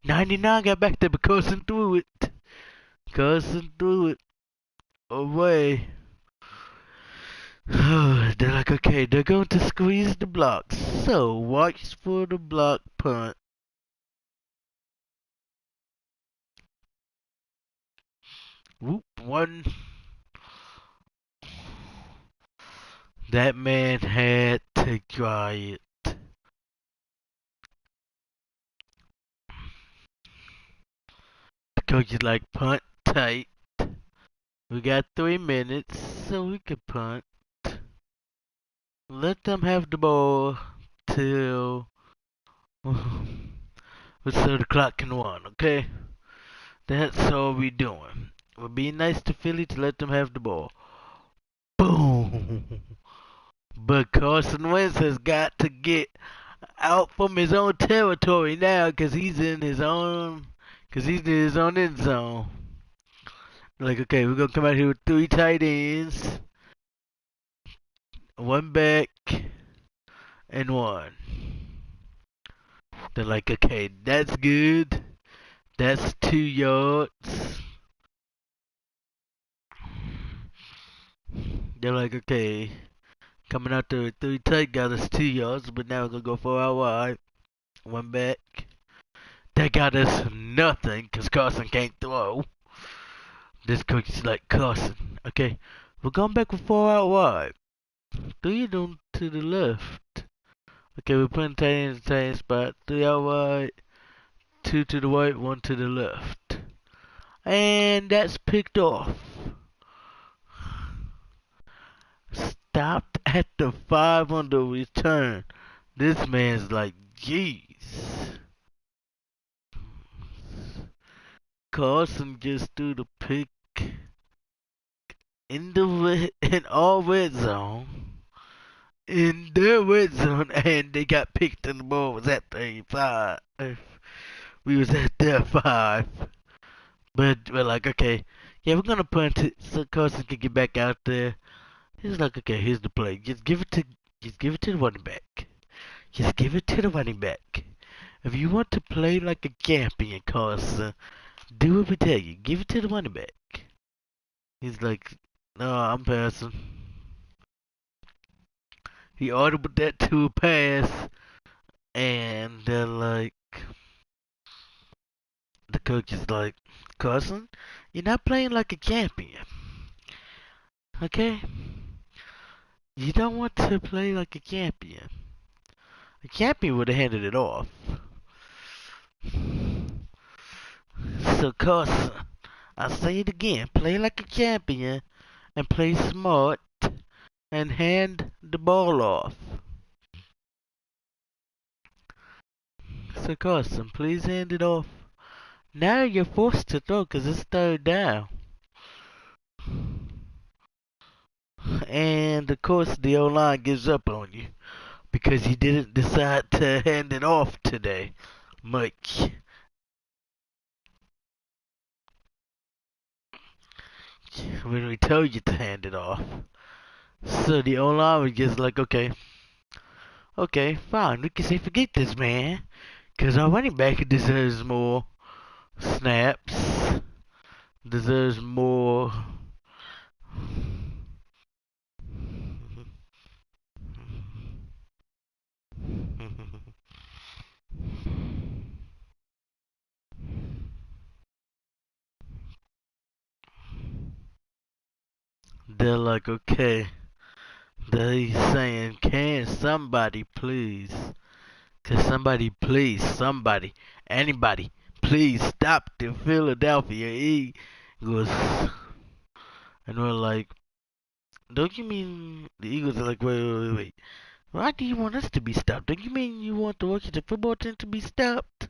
99 got back there, but Carson threw it. Carson threw it away. They're like, okay, they're going to squeeze the blocks. So, watch for the block punt. Whoop, one. That man had to try it. The coach is like, punt tight. We got 3 minutes, so we can punt. Let them have the ball till so the clock can run, okay? That's all we doing. We're being nice to Philly to let them have the ball. Boom! But Carson Wentz has got to get out from his own territory now, cause he's in his own end zone. Like, okay, we're gonna come out here with 3 tight ends, 1 back, and 1. They're like, okay, that's good. That's 2 yards. They're like, okay, coming out there with 3 tight got us 2 yards, but now we're gonna go 4 out wide, 1 back. That got us nothing, cause Carson can't throw. This coach is like, Carson, okay, we're going back with 4 out wide. 3 of them to the left. Okay, we're putting tight end in the tight end spot. 3 out wide, 2 to the right, 1 to the left. And that's picked off. Stopped at the 5 on the return. This man's like, jeez. Carson just threw the pick in all red zone. In their red zone, and they got picked and the ball was at 35. We was at their 5. But we're like, okay, Yeah, we're gonna punt it so Carson can get back out there. He's like, okay, here's the play. Just give it to the running back. Just give it to the running back. If you want to play like a champion, Carson, do what we tell you. Give it to the running back. He's like, no, I'm passing. He audibled that to a pass, and they're like, the coach is like, Carson, you're not playing like a champion, okay? You don't want to play like a champion. A champion would have handed it off. So, Carson, I say it again, play like a champion and play smart and hand the ball off. So, Carson, please hand it off. Now you're forced to throw because it's third down. And of course, the O-line gives up on you because you didn't decide to hand it off today, Mike. When we told you to hand it off. So the O-line was just like, okay, fine, we can say forget this man, because our running back deserves more snaps, deserves more. They're like, okay. They're saying, can somebody please? Can somebody please? Somebody. Anybody. Please stop the Philadelphia Eagles. And we're like, don't you mean the Eagles are like, wait. Why do you want us to be stopped? Don't you mean you want the Washington football team to be stopped?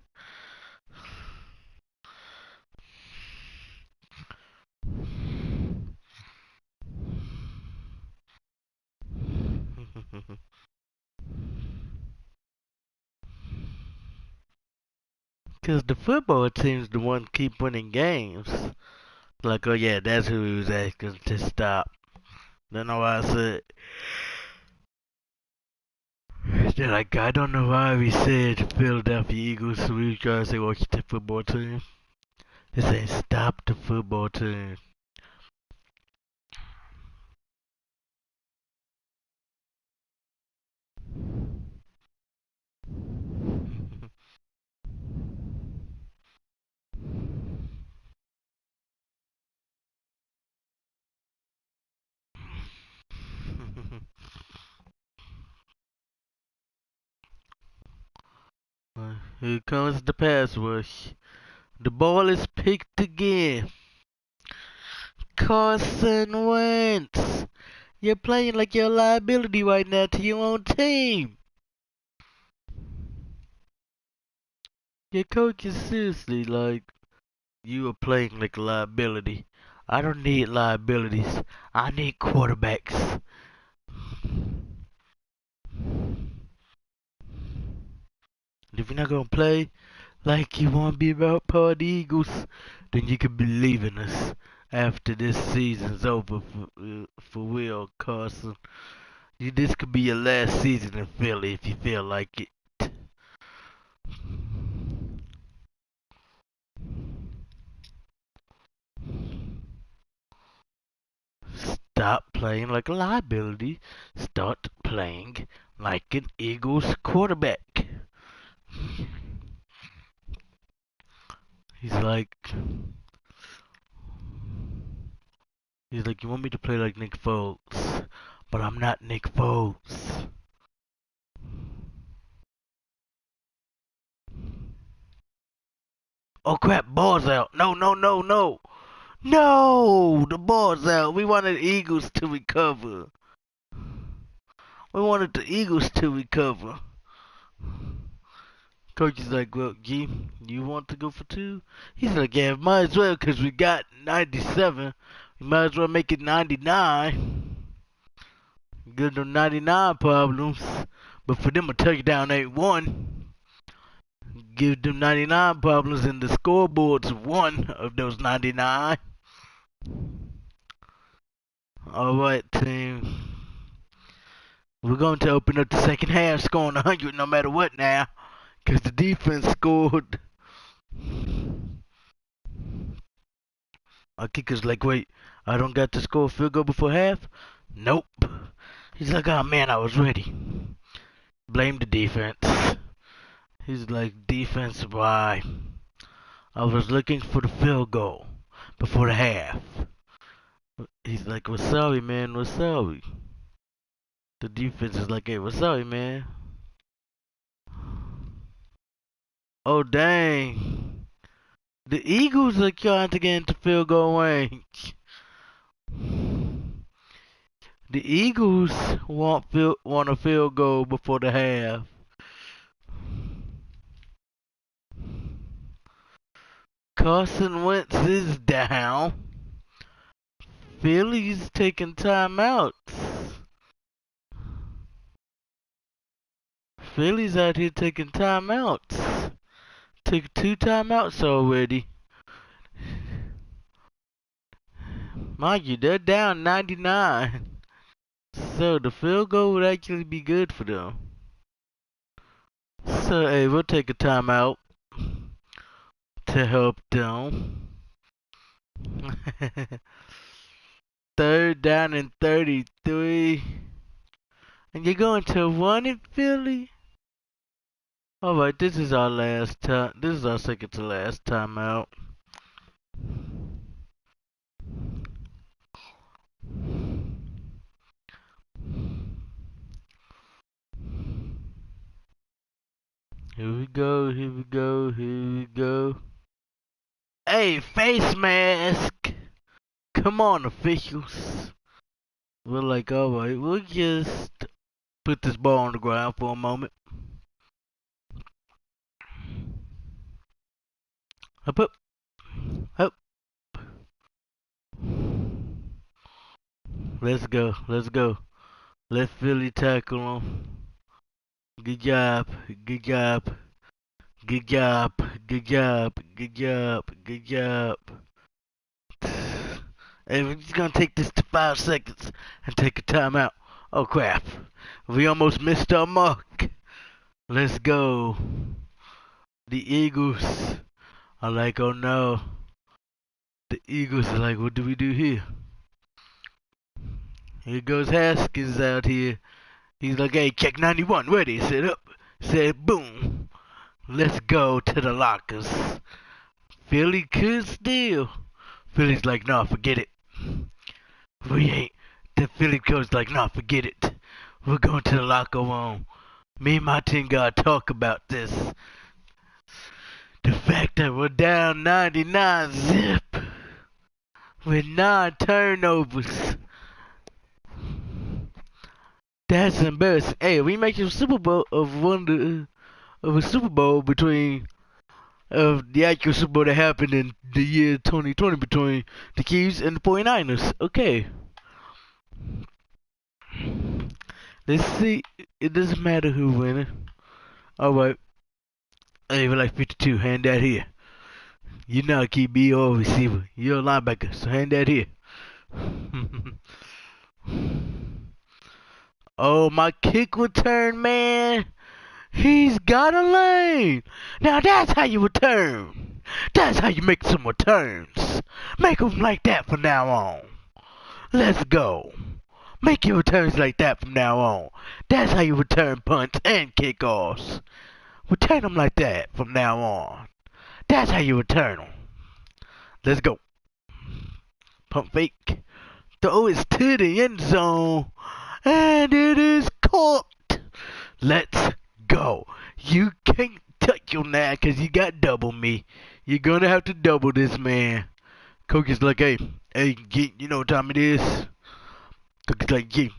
Because the football team's the one keep winning games. Like, oh yeah, that's who he was asking to stop. Don't know why I said. They're like, I don't know why we said Philadelphia Eagles, so we try to say Washington football team. They say stop the football team. Here comes the pass rush. The ball is picked again. Carson Wentz. You're playing like you're a liability right now to your own team. Your coach is seriously like, you are playing like a liability. I don't need liabilities. I need quarterbacks. If you're not gonna play like you want to be about part of the Eagles, then you can believe in us after this season's over for real, Carson. This could be your last season in Philly if you feel like it. Stop playing like a liability. Start playing like an Eagles quarterback. He's like, you want me to play like Nick Foles, but I'm not Nick Foles. Oh crap, ball's out. No. No, the ball's out. We wanted the Eagles to recover. We wanted the Eagles to recover. Coach is like, well, G, you want to go for two? He's like, yeah, might as well, because we got 97. We might as well make it 99. Give them 99 problems. But for them a touchdown ain't one. Give them 99 problems and the scoreboard's one of those 99. Alright, team. We're going to open up the second half scoring 100 no matter what now. Because the defense scored. Our kicker's like, wait, I don't got to score a field goal before half? Nope. He's like, oh man, I was ready. Blame the defense. He's like, defense, why? I was looking for the field goal before the half. He's like, we're sorry, man, we're sorry. The defense is like, hey, we're sorry, man. Oh, dang. The Eagles are trying to get into field goal range. The Eagles want a field goal before the half. Carson Wentz is down. Philly's taking timeouts. Philly's out here taking timeouts. Took 2 timeouts already. Mind you, they're down 99. So the field goal would actually be good for them. So, hey, we'll take a timeout to help them. 3rd down and 33. And you're going to run it, Philly? Alright, this is our last time. This is our second to last timeout. Here we go, here we go, here we go. Hey, face mask! Come on, officials. We're like, alright, we'll just put this ball on the ground for a moment. Up, up, up. Let's go, let's go. Let Philly tackle him. Good job, good job, good job, good job, good job, good job. Hey, we're just gonna take this to 5 seconds and take a timeout. Oh crap, we almost missed our mark. Let's go. The Eagles are like, oh no. The Eagles are like, what do we do here? Here goes Haskins out here. He's like, hey, check 91, ready, set up, set boom. Let's go to the lockers. Philly could steal. Philly's like, nah, forget it. We ain't. The Philly coach's like, nah, forget it. We're going to the locker room. Me and my team gotta talk about this. The fact that we're down 99 zip with 9 turnovers. That's embarrassing. Hey, we make a Super Bowl of a Super Bowl between the actual Super Bowl that happened in the year 2020 between the Chiefs and the 49ers. Okay. Let's see. It doesn't matter who winning. Alright. Hey, we're like 52. Hand that here. You know I keep being your receiver. You're a linebacker, so hand that here. Oh, my kick return, man. He's got a lane. Now that's how you return. That's how you make some returns. Make them like that from now on. Let's go. Make your returns like that from now on. That's how you return punts and kickoffs. Return them like that from now on. That's how you return them. Let's go. Pump fake. Throw it to the end zone. And it is caught. Let's go. You can't touch him now because you got double me. You're going to have to double this, man. Coach is like, hey, you know what time it is? Coach is like, you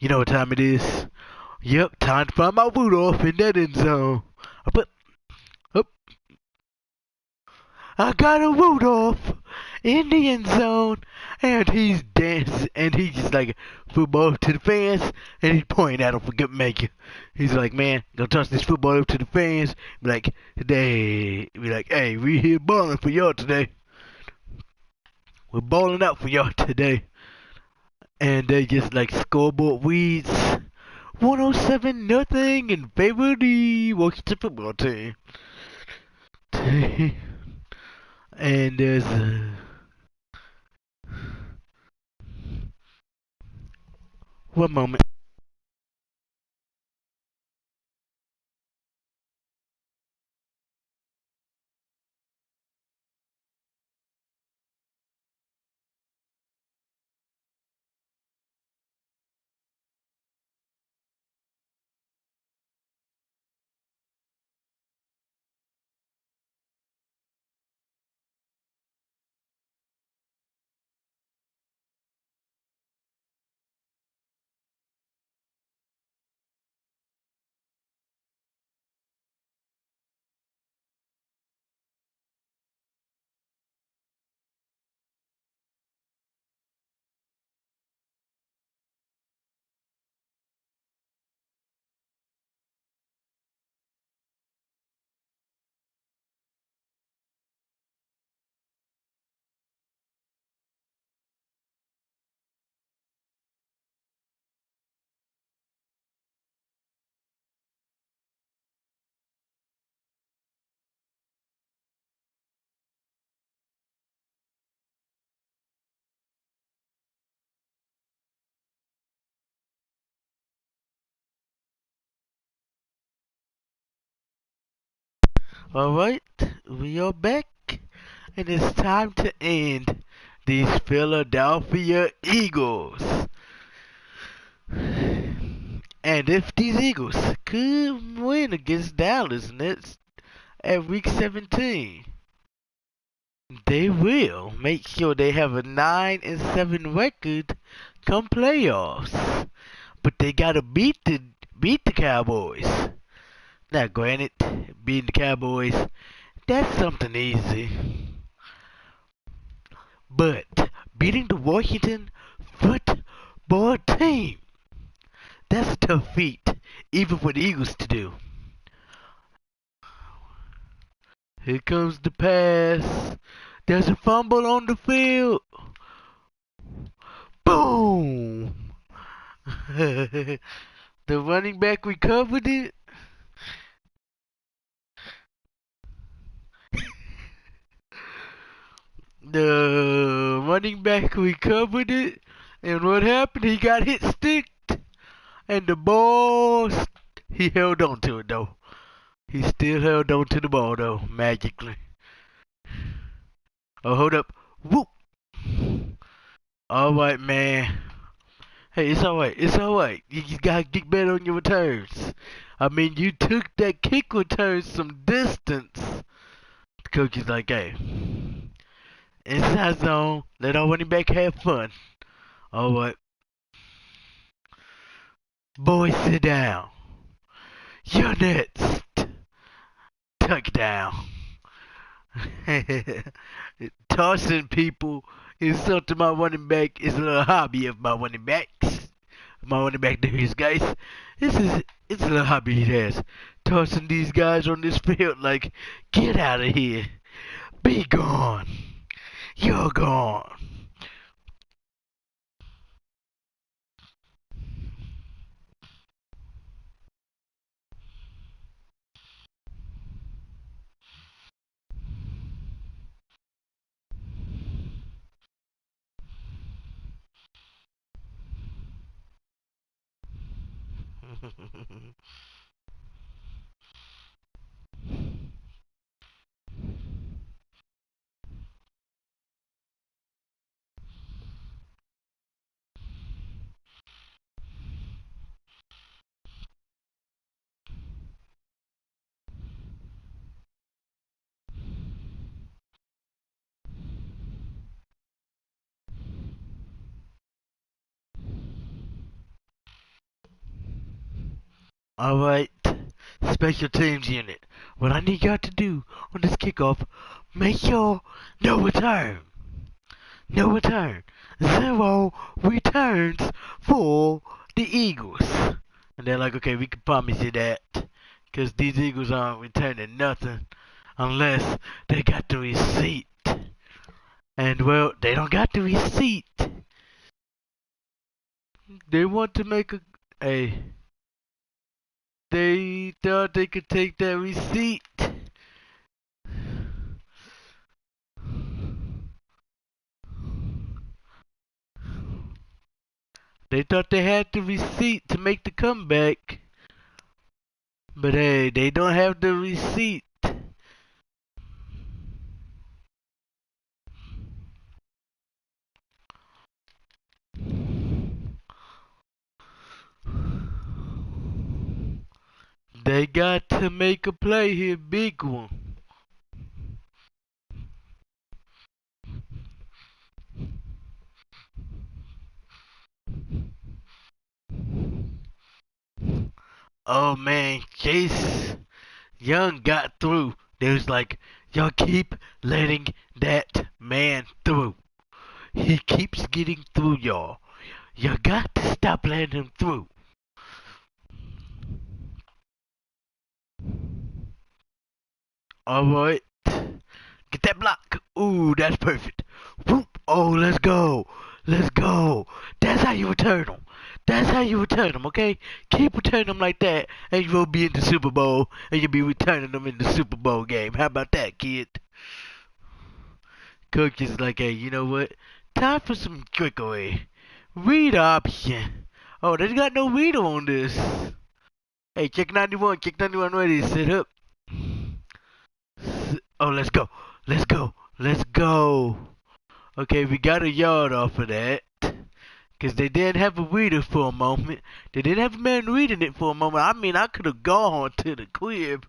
know what time it is? Yep, time to find my Rudolph in that end zone. I got a Rudolph in the end zone, and he's dancing, and he's just like, football to the fans, and he's pointing at him for good measure. He's like, man, gonna toss this football up to the fans, be like, hey, we here balling for y'all today. We're balling out for y'all today. And they just like scoreboard reads 107 nothing in favor of the Washington football team. And there's one moment. Alright, we are back. And it's time to end these Philadelphia Eagles. And if these Eagles could win against Dallas next at week 17, they will make sure they have a 9-7 record come playoffs. But they gotta beat the Cowboys. Now, granted, beating the Cowboys, that's something easy. But beating the Washington football team, that's a tough feat, even for the Eagles to do. Here comes the pass. There's a fumble on the field. Boom! The running back recovered it. The running back recovered it. And what happened? He got hit sticked. And the ball, he held on to it though. He still held on to the ball though, magically. Oh, hold up. Whoop! Alright, man. Hey, it's alright. It's alright. You gotta get better on your returns. I mean, you took that kick return some distance. The coach is like, hey, inside zone, let our running back have fun. Alright. Boys, sit down. You're next. Touchdown. Tossing people is something my running back is a little hobby of my running backs. My running back does, guys. It's a little hobby he has. Tossing these guys on this field like, get out of here. Be gone. You're gone. Alright, special teams unit. What I need y'all to do on this kickoff, make sure no return. No return. 0 returns for the Eagles. And they're like, okay, we can promise you that. Because these Eagles aren't returning nothing unless they got the receipt. And And well, they don't got the receipt. They want to make a they thought they could take that receipt. They thought they had the receipt to make the comeback. But hey, they don't have the receipt. They got to make a play here, big one. Oh man, Chase Young got through. They was like, y'all keep letting that man through. He keeps getting through, y'all. You got to stop letting him through. Alright. Get that block. Ooh, that's perfect. Whoop. Oh, let's go. Let's go. That's how you return them. That's how you return them, okay? Keep returning them like that, and you'll be in the Super Bowl, and you'll be returning them in the Super Bowl game. How about that, kid? Coach is like, hey, you know what? Time for some trickery. Read option. Oh, they got no reader on this. Hey, check 91 ready, sit up. Oh, let's go. Let's go. Let's go. Okay, we got a yard off of that. Because they didn't have a reader for a moment. They didn't have a man reading it for a moment. I mean, I could have gone to the crib.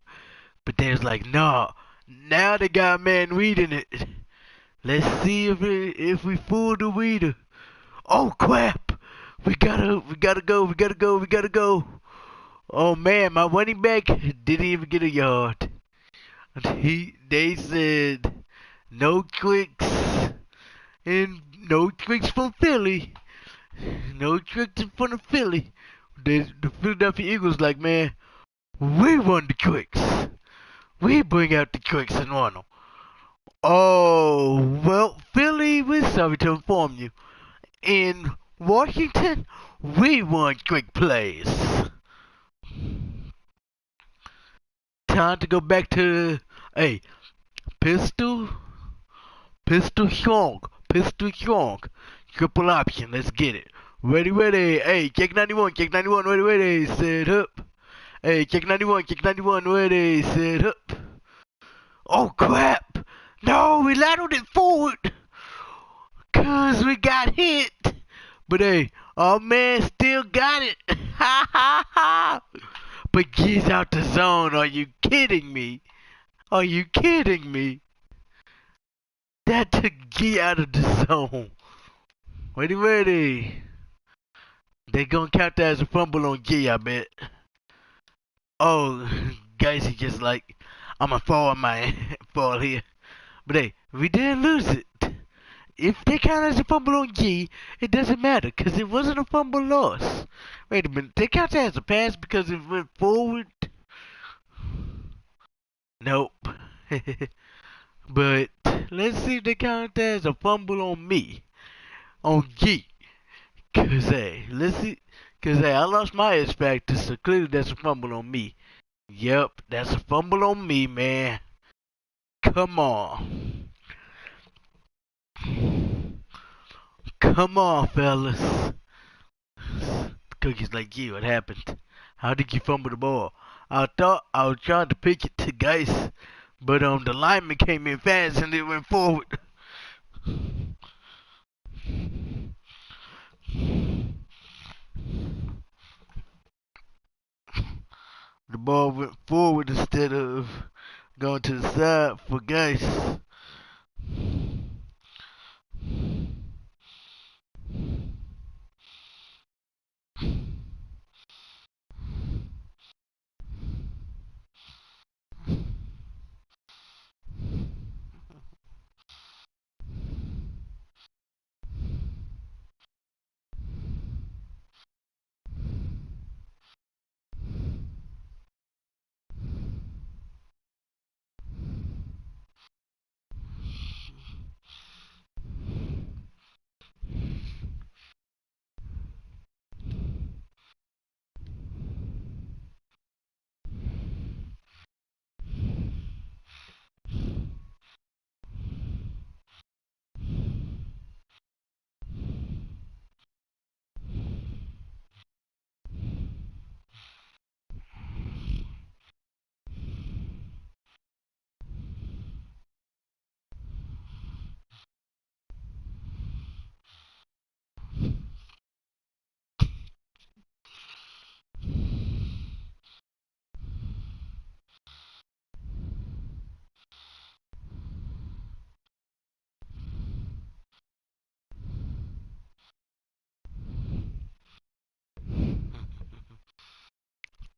But they was like, nah. Now they got a man reading it. Let's see if we fool the reader. Oh, crap. We gotta go. Oh, man, my running back didn't even get a yard. They said no tricks and no tricks from Philly. No tricks from Philly. The Philadelphia Eagles like, man, we run the tricks. We bring out the tricks and run them. Oh, well, Philly, we're sorry to inform you. In Washington, we run trick plays. Time to go back to, hey, pistol, pistol strong. Triple option, let's get it. Ready, hey, check 91, ready, set up. Hey, check 91, ready, set up. Oh crap! No, we latered it forward! Cause we got hit! But hey, our man still got it! Ha ha ha! But he's out the zone, are you kidding me? Are you kidding me? That took G out of the zone. Ready. They gonna count that as a fumble on G, I bet. Oh, guys, he just like, I'm gonna fall on my fall here. But hey, we didn't lose it. If they count as a fumble on G, it doesn't matter, because it wasn't a fumble loss. Wait a minute, they count that as a pass because it went forward? Nope. But let's see if they count that as a fumble on me. On G. Cause hey, let's see. Cause hey, I lost my X factor, so clearly that's a fumble on me. Yep, that's a fumble on me, man. Come on. Come on, fellas. Cookie's like, yeah, what happened? How did you fumble the ball? I thought I was trying to pick it to Geis, but the lineman came in fast and it went forward. The ball went forward instead of going to the side for Geis.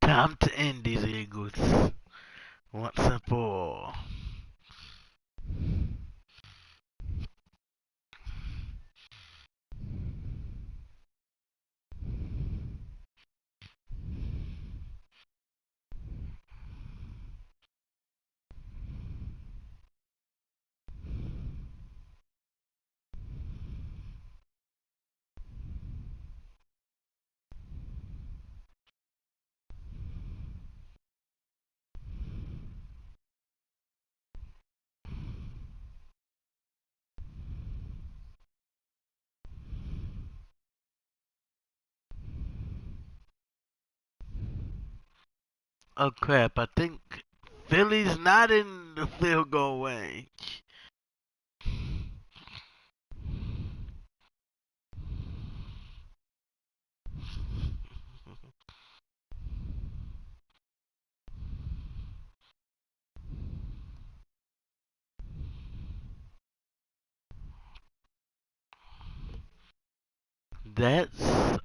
Time to end these Eagles once and for all. Oh crap, I think Philly's not in the field goal range. That's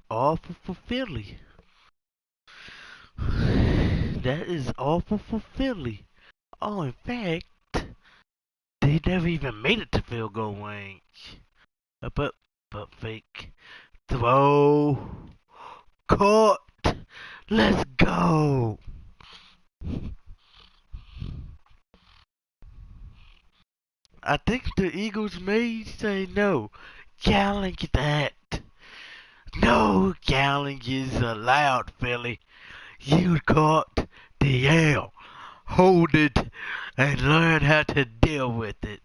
awful for Philly. That is awful for Philly. Oh, in fact, they never even made it to field goal range. But, fake. Throw. Caught. Let's go. I think the Eagles may say no. Challenge that. No challenges allowed, Philly. You caught the L. Hold it and learn how to deal with it.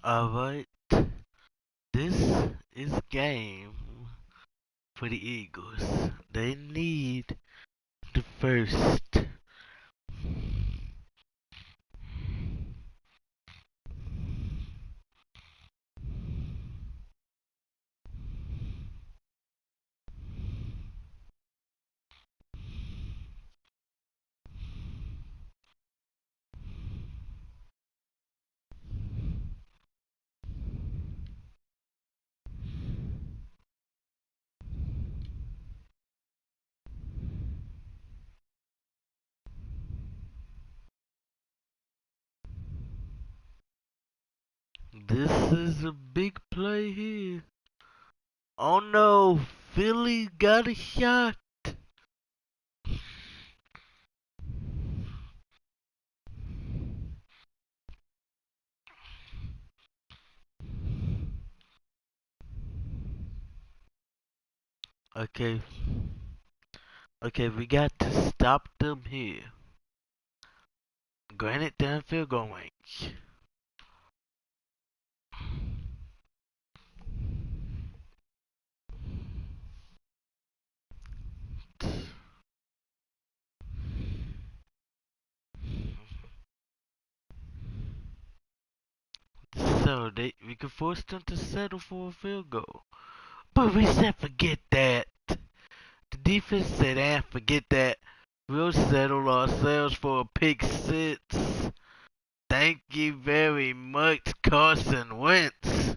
Alright, this is game for the Eagles. They need the first. This is a big play here. Oh no, Philly got a shot. Okay, okay, we got to stop them here. Granted, down field goal range. So we could force them to settle for a field goal. But we said forget that. The defense said, forget that. We'll settle ourselves for a pick six. Thank you very much, Carson Wentz.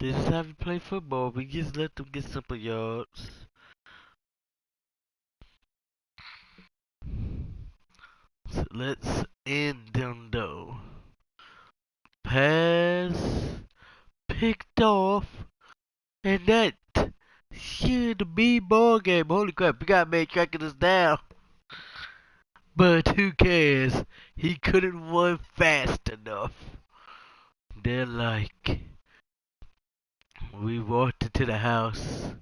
They just haven't played football. We just let them get simple yards. So let's end them though. Pass picked off, and that should be ball game. Holy crap, we gotta make tracking this down. But who cares? He couldn't run fast enough. They're like, we walked into the house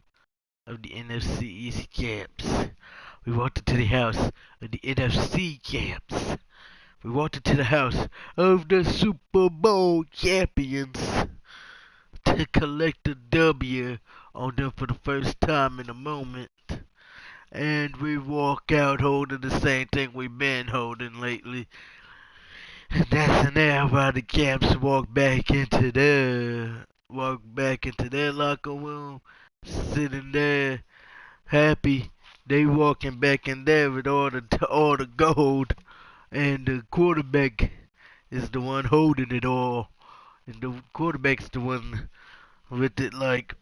of the NFC East champs. We walked into the house of the NFC champs. We walked into the house of the Super Bowl champions to collect a W on them for the first time in a moment. And we walk out holding the same thing we've been holding lately. And that's now while the champs walk back into their locker room, sitting there happy. They walking back in there with all the gold, and the quarterback is the one holding it all, and the quarterback's the one with it like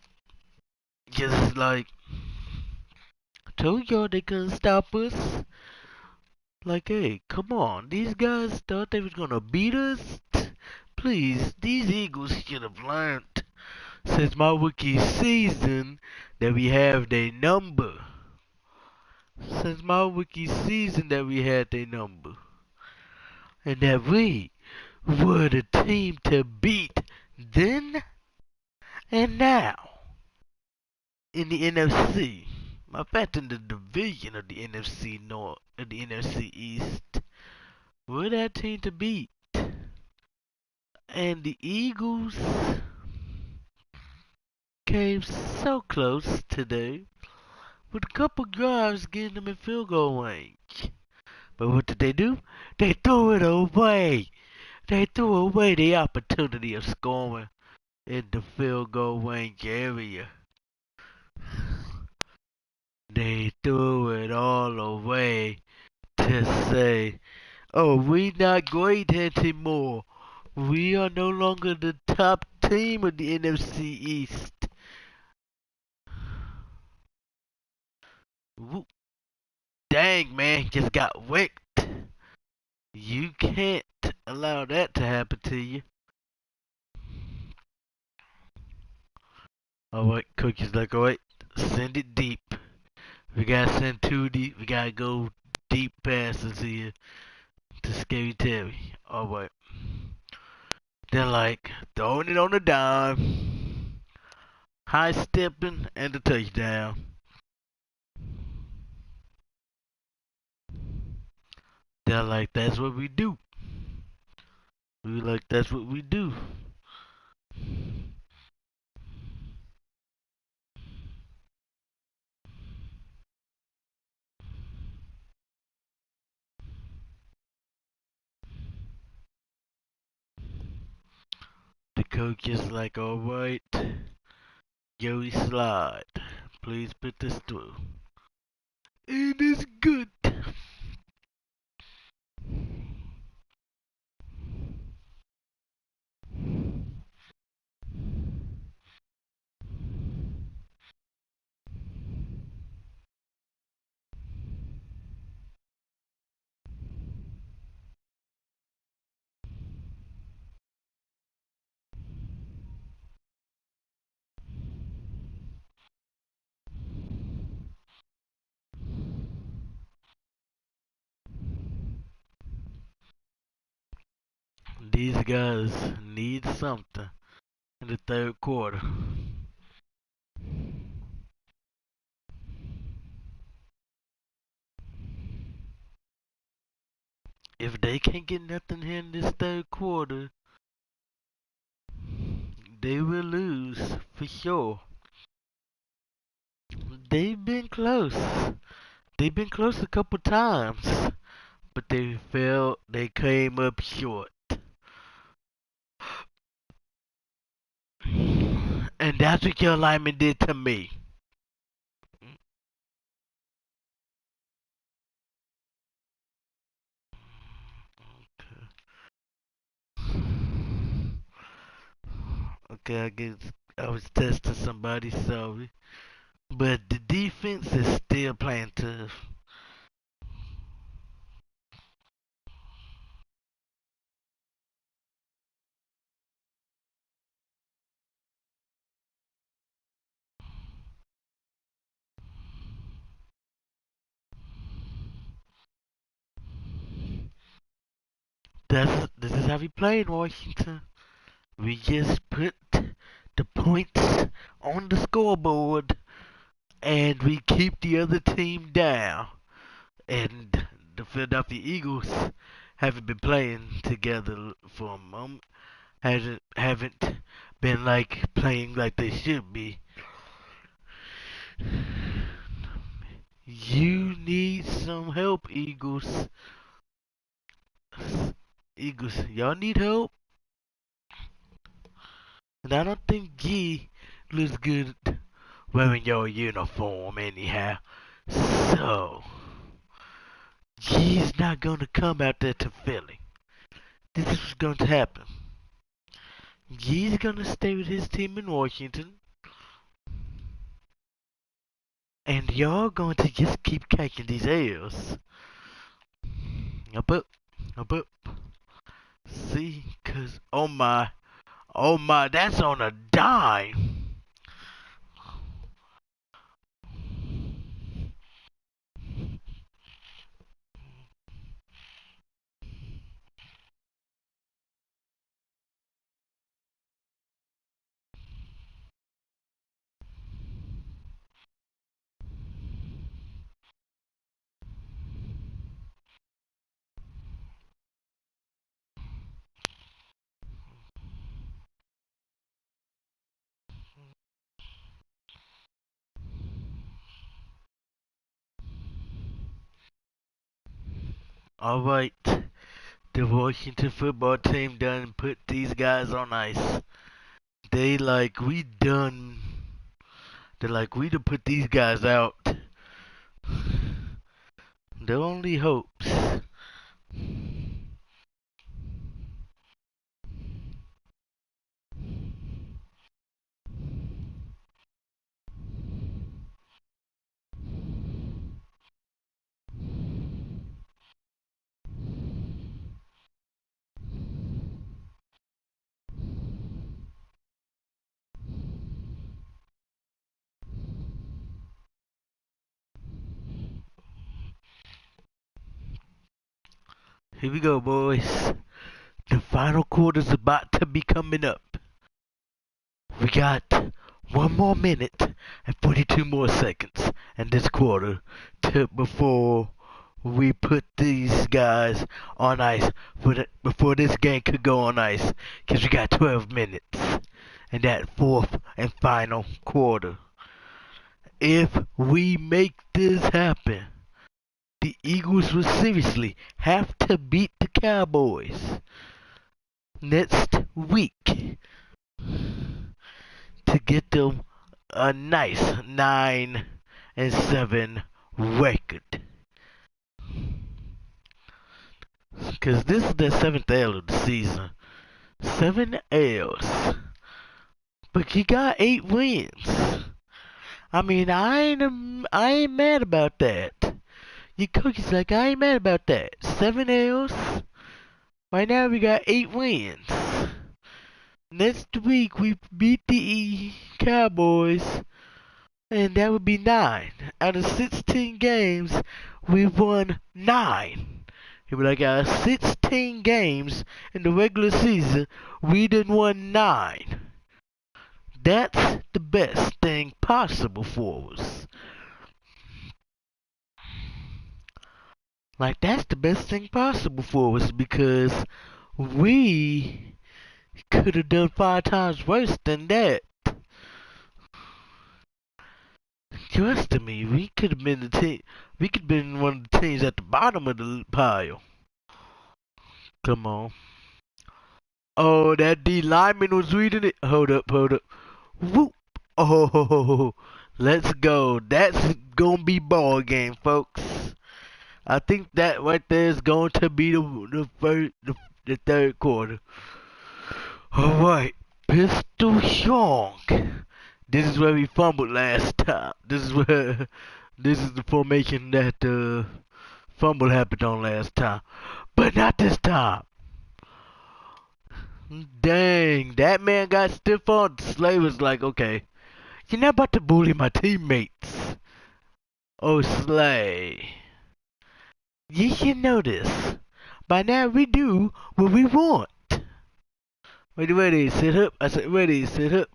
just like told y'all they couldn't stop us. Like, hey, come on, these guys thought they was gonna beat us. Please, these Eagles should have learned since my rookie season that we have their number. Since my rookie season that we had their number. And that we were the team to beat then and now in the NFC. In fact, in the division of the NFC North, of the NFC East, we're that team to beat. And the Eagles came so close today with a couple drives getting them in field goal range. But what did they do? They threw it away. They threw away the opportunity of scoring in the field goal range area. They threw it all away to say, oh, we not great anymore. We are no longer the top team of the NFC East. Woo. Dang, man, just got wrecked. You can't allow that to happen to you. Alright, coach is like, alright, send it deep. We gotta send too deep. We gotta go deep passes here to Scary Terry. Alright. They're like throwing it on the dime, high stepping, and a touchdown. They're like, that's what we do. We like, that's what we do. The coach is like, alright, Joey Slide, please put this through. It is good. These guys need something in the third quarter. If they can't get nothing here in this third quarter, they will lose for sure. They've been close. They've been close a couple times, but they failed. They came up short. And that's what your lineman did to me. Okay, I guess I was testing somebody, sorry. But the defense is still playing tough. This is how we play in Washington. We just put the points on the scoreboard and we keep the other team down. And the Philadelphia Eagles haven't been playing together for a moment. Haven't been like playing like they should be. You need some help, Eagles. Eagles, y'all need help. And I don't think G looks good wearing your uniform anyhow. So, G's not gonna come out there to Philly. This is what's going to happen. G's gonna stay with his team in Washington. And y'all going to just keep catching these L's. Up, up, up, up. See, cause oh my, that's on a dime. Alright, the Washington football team done put these guys on ice. They like, we done. They're like, we done put these guys out. Their only hopes. Here we go, boys. The final quarter's about to be coming up. We got 1 more minute and 42 more seconds in this quarter before we put these guys on ice before this game could go on ice, because we got 12 minutes in that fourth and final quarter. If we make this happen, the Eagles will seriously have to beat the Cowboys next week to get them a nice 9-7 record. Because this is the 7th L of the season. 7 L's. But he got 8 wins. I mean, I ain't mad about that. Your coach is like, I ain't mad about that. 7 L's. Right now we got 8 wins. Next week we beat the Cowboys, and that would be 9. Out of 16 games, we won 9. He was like, out of 16 games in the regular season, we done won 9. That's the best thing possible for us. Like, that's the best thing possible for us, because we could have done 5 times worse than that. Trust me, we could have been the team. We could have been one of the teams at the bottom of the pile. Come on. Oh, that D lineman was reading it. Hold up, hold up. Whoop. Oh, let's go. That's gonna be ball game, folks. I think that right there is going to be the third quarter. All right. Pistol Shonk. This is where we fumbled last time. This is the formation that fumble happened on last time. But not this time. Dang, that man got stiff on. Slay was like, okay, you're not about to bully my teammates. Oh, Slay. You should know this. By now we do what we want. Ready, sit up. I said, ready, sit up.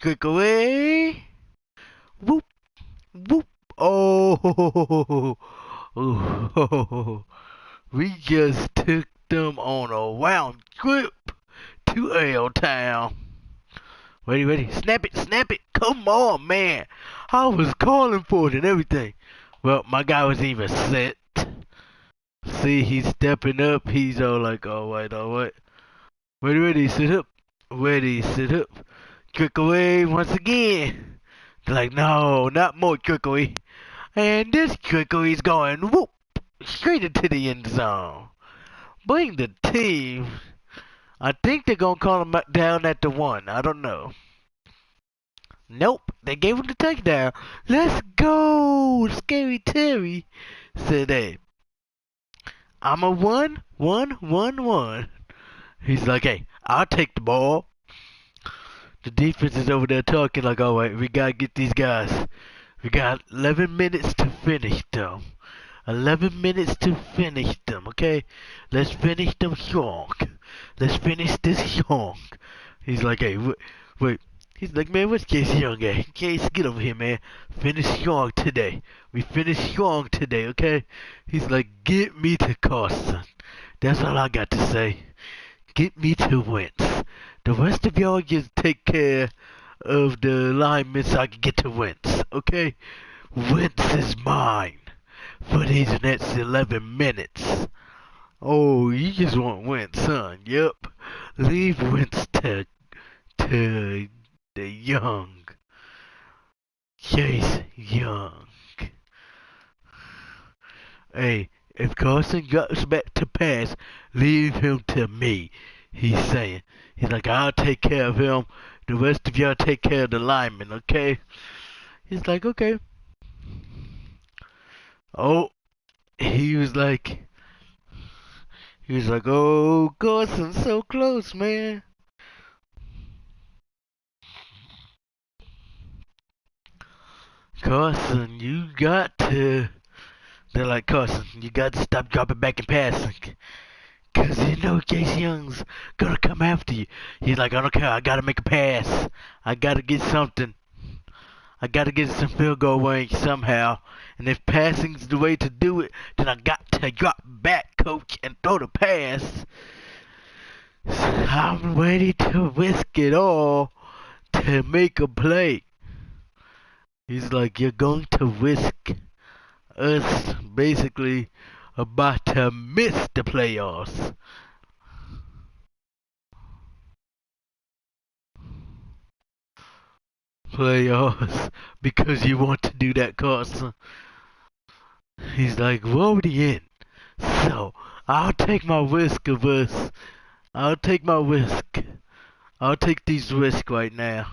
Click away. Whoop, whoop. Oh, oh, we just took them on a round trip to L-Town. Ready, snap it. Come on, man. I was calling for it and everything. Well, my guy was even set. See, he's stepping up. He's all like, all right. Ready, sit up. Ready, sit up. Trick away once again. They're like, no, not more trickery. And this trickery's going whoop straight into the end zone. Bring the team. I think they're gonna call him down at the 1. I don't know. Nope, they gave him the touchdown. Let's go, Scary Terry. Said, hey, I'm a 1-1-1-1. He's like, hey, I'll take the ball. The defense is over there talking like, all right, we gotta get these guys. We got 11 minutes to finish them. 11 minutes to finish them, okay? Let's finish them strong. Let's finish this strong. He's like, hey, wait. He's like, man, what's Case Young at? Case, get over here, man. Finish strong today. We finish strong today, okay? He's like, get me to Carson. That's all I got to say. Get me to Wentz. The rest of y'all just take care of the linemen so I can get to Wentz, okay? Wentz is mine for these next 11 minutes. Oh, you just want Wentz, son? Yep. Leave Wentz to the young. Chase Young. Hey, if Carson goes back to pass, leave him to me. He's saying. He's like, I'll take care of him. The rest of y'all take care of the linemen, okay? He's like, okay. Oh, he was like, oh, Carson, so close, man. Carson, you got to. They're like, Carson, you got to stop dropping back and passing. Cause you know Chase Young's gonna come after you. He's like, I don't care, I gotta make a pass. I gotta get something. I gotta get some field goal range somehow. And if passing's the way to do it, then I got to drop back, coach, and throw the pass. I'm ready to risk it all to make a play. He's like, you're going to risk us basically about to miss the playoffs. Because you want to do that, Carson. He's like, we're already in. So, I'll take my risk of us. I'll take my risk. I'll take these risks right now.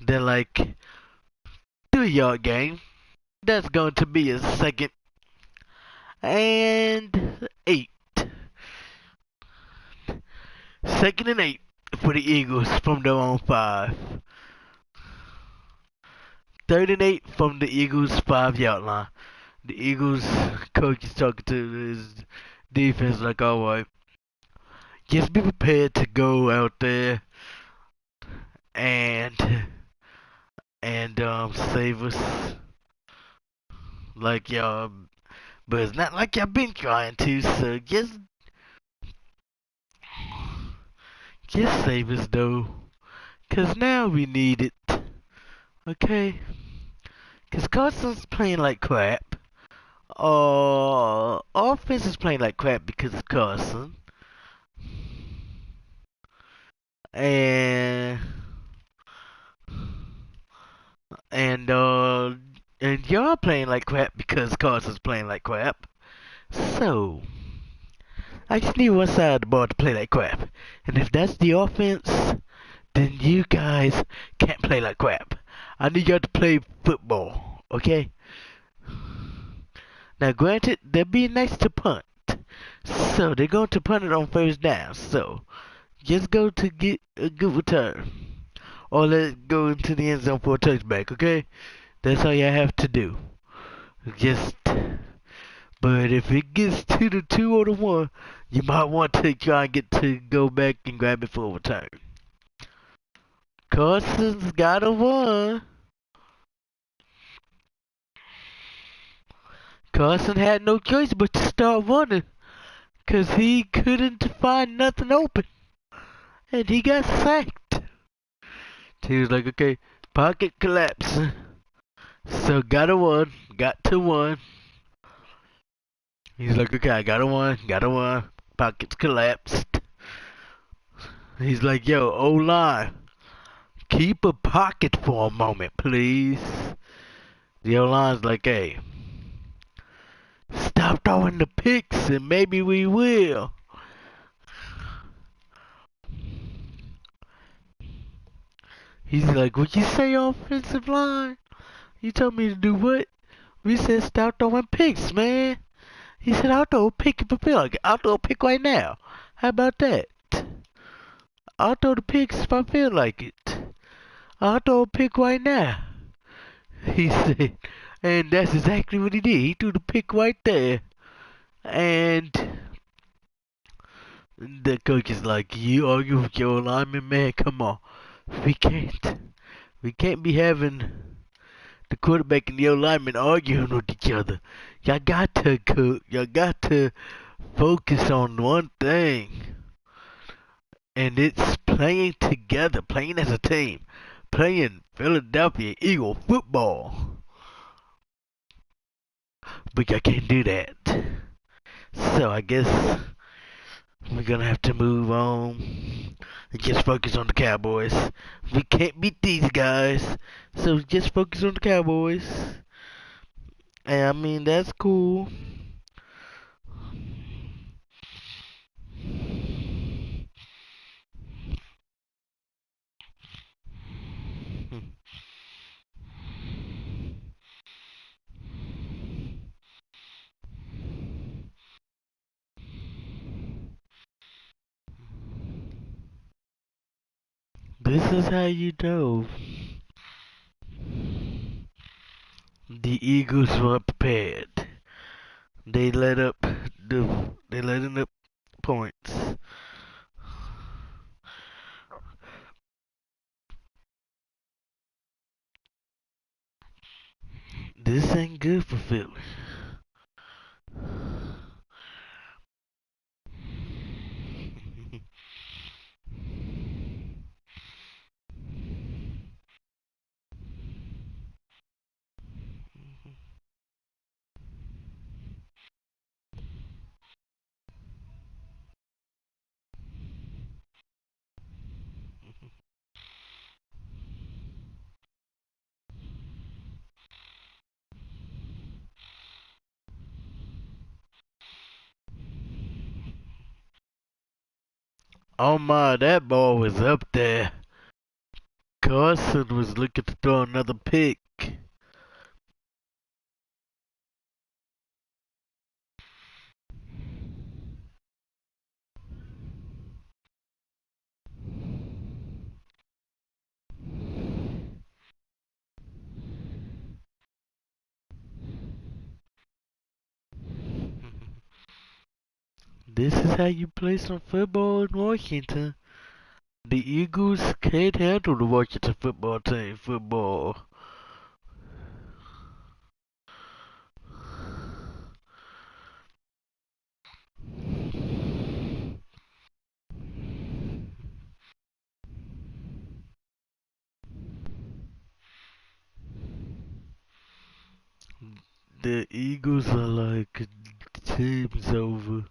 They're like, 3-yard game. That's going to be a 2nd and 8. 2nd and 8 for the Eagles from their own 5. 3rd and 8 from the Eagles 5-yard line. The Eagles coach is talking to his defense like, alright, just be prepared to go out there and save us. Like y'all, but it's not like y'all been trying to, so just save us though. Cause now we need it. Okay? Cause Carson's playing like crap. Offense is playing like crap because of Carson. And y'all playing like crap because Carson's playing like crap. So I just need one side of the ball to play like crap. And if that's the offense, then you guys can't play like crap. I need y'all to play football, okay? Now, granted, they're being nice to punt. So, they're going to punt it on first down. So, just go to get a good return. Or let it go into the end zone for a touchback, okay? That's all you have to do. Just, but if it gets to the 2 or the 1, you might want to try and get to go back and grab it for a return. Carson's got a 1. Carson had no choice but to start running. Cause he couldn't find nothing open. And he got sacked. He was like, okay, pocket collapse. So got a 1, got to 1. He's like, okay, I got a 1. Pockets collapsed. He's like, yo, O-line, keep a pocket for a moment, please. The O-line's like, hey, stop throwing the picks and maybe we will. He's like, what you say, offensive line? You told me to do what? We said stop throwing picks, man. He said, I'll throw a pick if I feel like it. I'll throw a pick right now. How about that? I'll throw the picks if I feel like it. I'll throw a pick right now. He said, and that's exactly what he did. He threw the pick right there. And the coach is like, you argue with your lineman, man? Come on. We can't be having the quarterback and the lineman arguing with each other. Y'all got to focus on one thing. And it's playing together, playing as a team, playing Philadelphia Eagle football. But I can't do that. So I guess we're gonna have to move on and just focus on the Cowboys. We can't beat these guys, so just focus on the Cowboys. And I mean, that's cool. This is how you know the Eagles were prepared. They let in up points. This ain't good for Philly. Oh my, that ball was up there. Carson was looking to throw another pick. This is how you play some football in Washington. The Eagles can't handle the Washington football team football. The Eagles are like, team's over.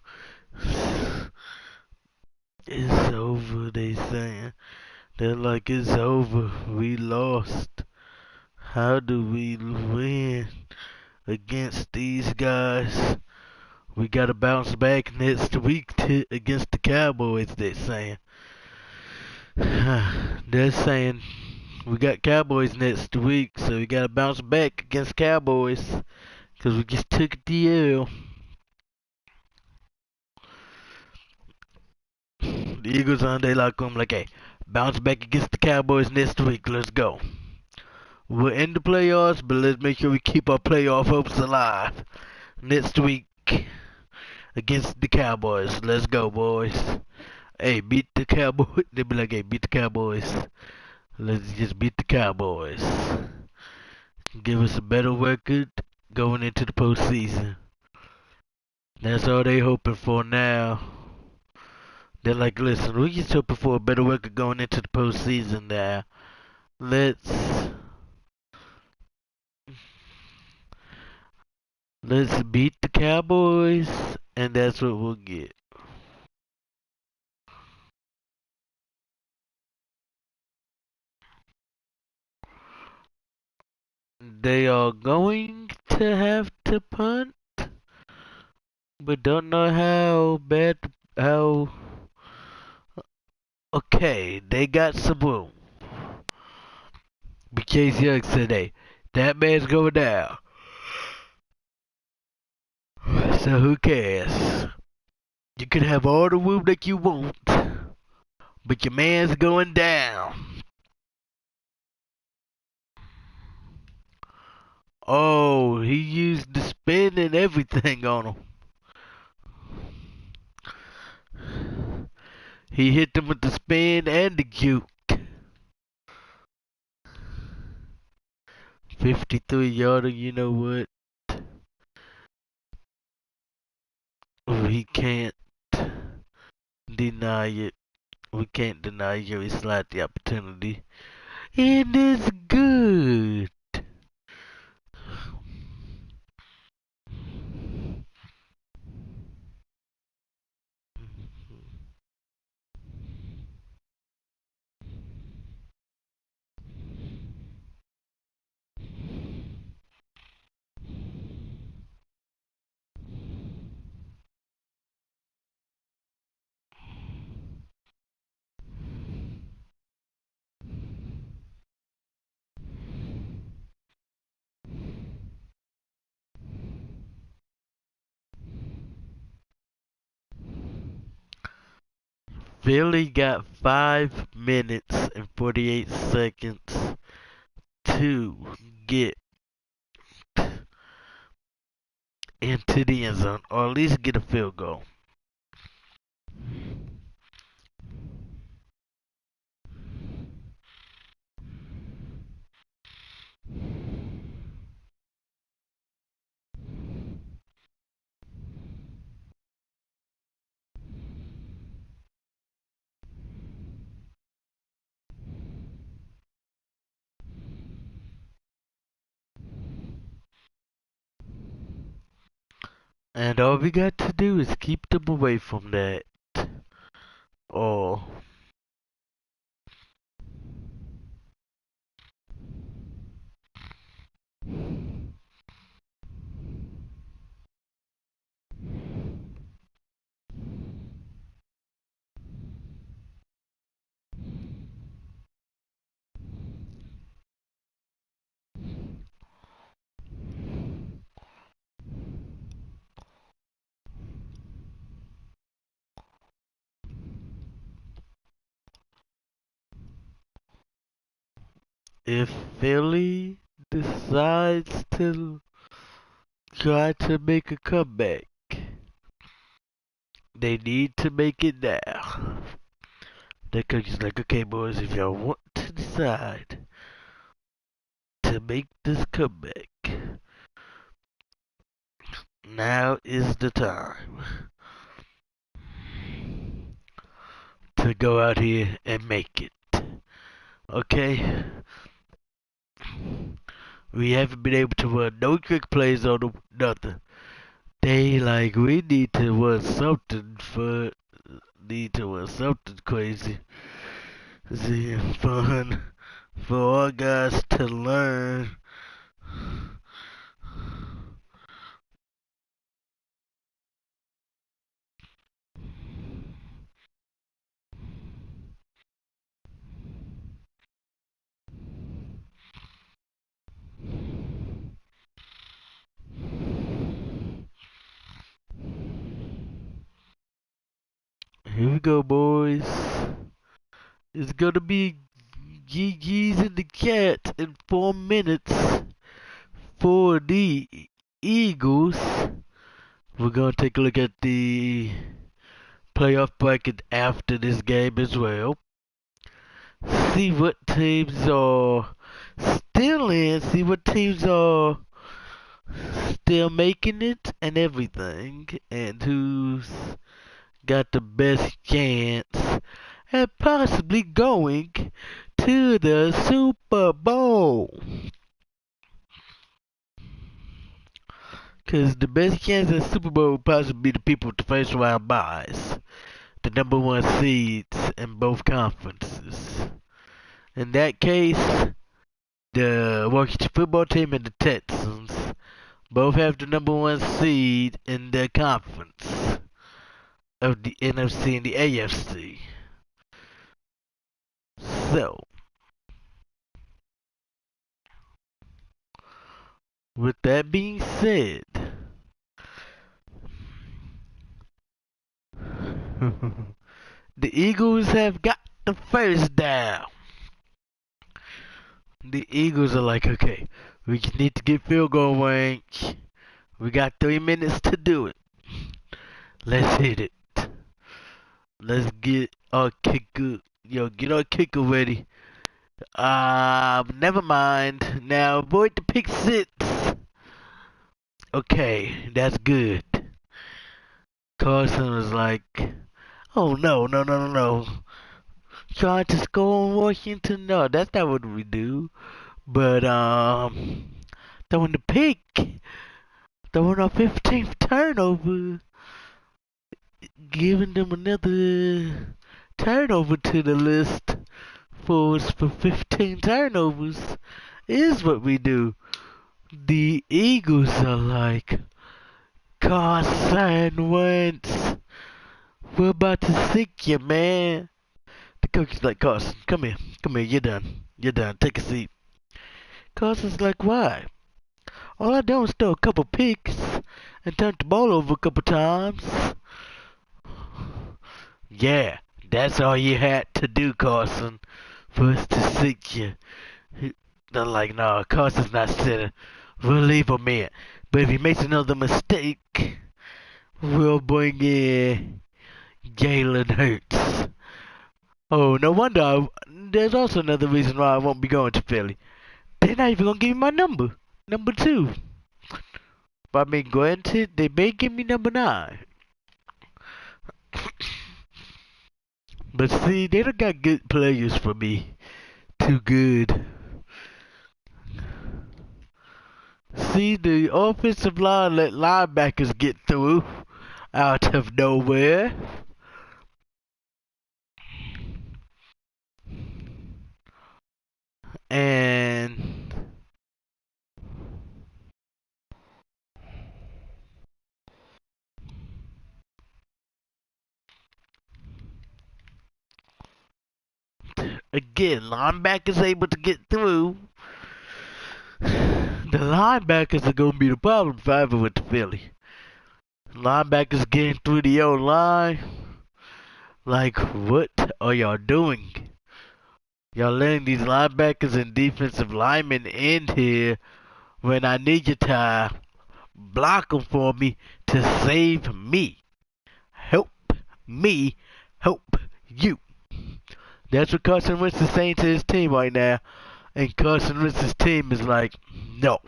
It's over, they saying. They're like, it's over. We lost. How do we win against these guys? We gotta bounce back next week against the Cowboys, they're saying. They're saying we got Cowboys next week, so we gotta bounce back against Cowboys. Cause we just took the L. The Eagles on they like them like, hey, bounce back against the Cowboys next week. Let's go. We're in the playoffs, but let's make sure we keep our playoff hopes alive. Next week against the Cowboys. Let's go, boys. Hey, beat the Cowboys. They be like, hey, beat the Cowboys. Let's just beat the Cowboys. Give us a better record going into the postseason. That's all they hoping for now. They're like, listen, we just hoping for a better record going into the postseason now. Let's beat the Cowboys, and that's what we'll get. They are going to have to punt, but don't know how. Okay, they got some room. But Chase Young said, hey, that man's going down. So who cares? You can have all the room that you want, but your man's going down. Oh, he used the spin and everything on him. He hit them with the spin and the juke. 53-yarder, you know what? We can't deny it. We can't deny Jerry Slot the opportunity. It is good. Philly got 5 minutes and 48 seconds to get into the end zone, or at least get a field goal. And all we got to do is keep them away from that. Oh. If Philly decides to try to make a comeback, they need to make it now. The coach is like, okay, boys, if y'all want to decide to make this comeback, now is the time to go out here and make it. Okay? We haven't been able to run no trick plays on them, nothing. They like, we need to run something crazy. See, fun for our guys to learn. Here we go, boys. It's gonna be GG's and the Cats in 4 minutes for the Eagles. We're gonna take a look at the playoff bracket after this game as well. See what teams are still in, see what teams are still making it and everything, and who's got the best chance at possibly going to the Super Bowl. Because the best chance at Super Bowl would possibly be the people with the first round buys, the number one seeds in both conferences. In that case, the Washington football team and the Texans both have the number one seed in their conference of the NFC and the AFC. So, with that being said, the Eagles have got the first down. The Eagles are like, okay, we just need to get field goal range. We got 3 minutes to do it. Let's hit it. Let's get our kicker. Yo, get our kicker ready. Never mind. Now avoid the pick six. Okay, that's good. Carson was like, oh no, no, no, no, no. Trying to score on Washington? No, that's not what we do. But, throwing the pick. Throwing our 15th turnover. Giving them another turnover to the list for 15 turnovers is what we do. The Eagles are like, Carson Wentz, we're about to sick you, man. The coach is like, Carson, come here, you're done, take a seat. Carson's like, why? All I done was throw a couple picks and turned the ball over a couple times. Yeah, that's all you had to do, Carson, for us to sick you. They're like, no, Carson's not sitting. We'll leave him in. But if he makes another mistake, we'll bring in Jalen Hurts. Oh, no wonder. There's also another reason why I won't be going to Philly. They're not even going to give me my number. Number 2. But I mean, granted, they may give me number 9. But see, they don't got good players for me. Too good. See, the offensive line let linebackers get through out of nowhere. And again, linebackers able to get through. The linebackers are going to be the problem if I ever went to Philly. Linebackers getting through the old line. Like, what are y'all doing? Y'all letting these linebackers and defensive linemen in here when I need you to block them for me to save me. Help me help you. That's what Carson Wentz is saying to his team right now. And Carson Wentz's team is like, no,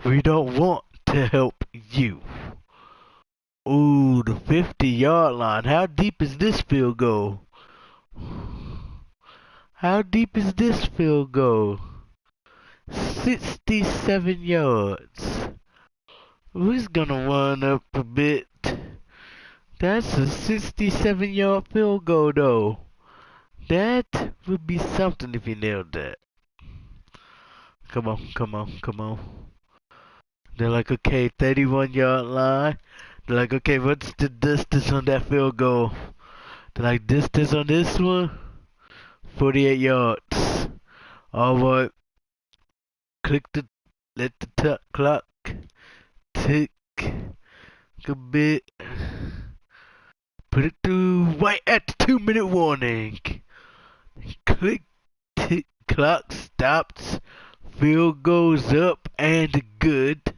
we don't want to help you. Ooh, the 50-yard line. How deep is this field goal? How deep is this field goal? 67 yards. Who's gonna run up a bit? That's a 67-yard field goal, though. That would be something if you nailed that. Come on, come on, come on. They're like, okay, 31-yard line. They're like, okay, what's the distance on that field goal? They're like, distance on this one? 48 yards. Alright. Let the clock tick a bit. Put it through right at the 2-minute warning. Click. Clock stops. Field goes up and good.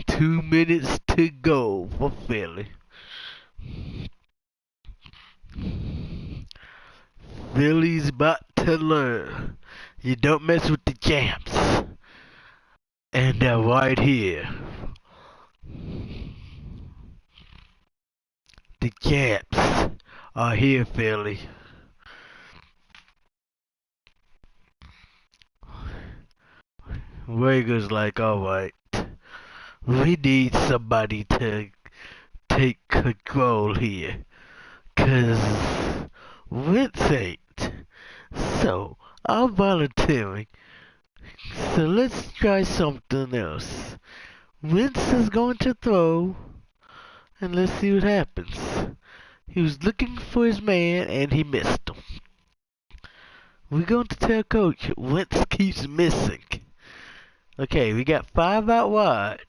2 minutes to go for Philly. Philly's about to learn. You don't mess with the champs. And they're right here. The champs are here, Philly. Rager's like, alright. We need somebody to take control here. 'Cause Wentz ain't. So, I'm volunteering. So let's try something else. Wentz is going to throw, and let's see what happens. He was looking for his man, and he missed him. We're going to tell Coach Wentz keeps missing. Okay, we got 5 out wide.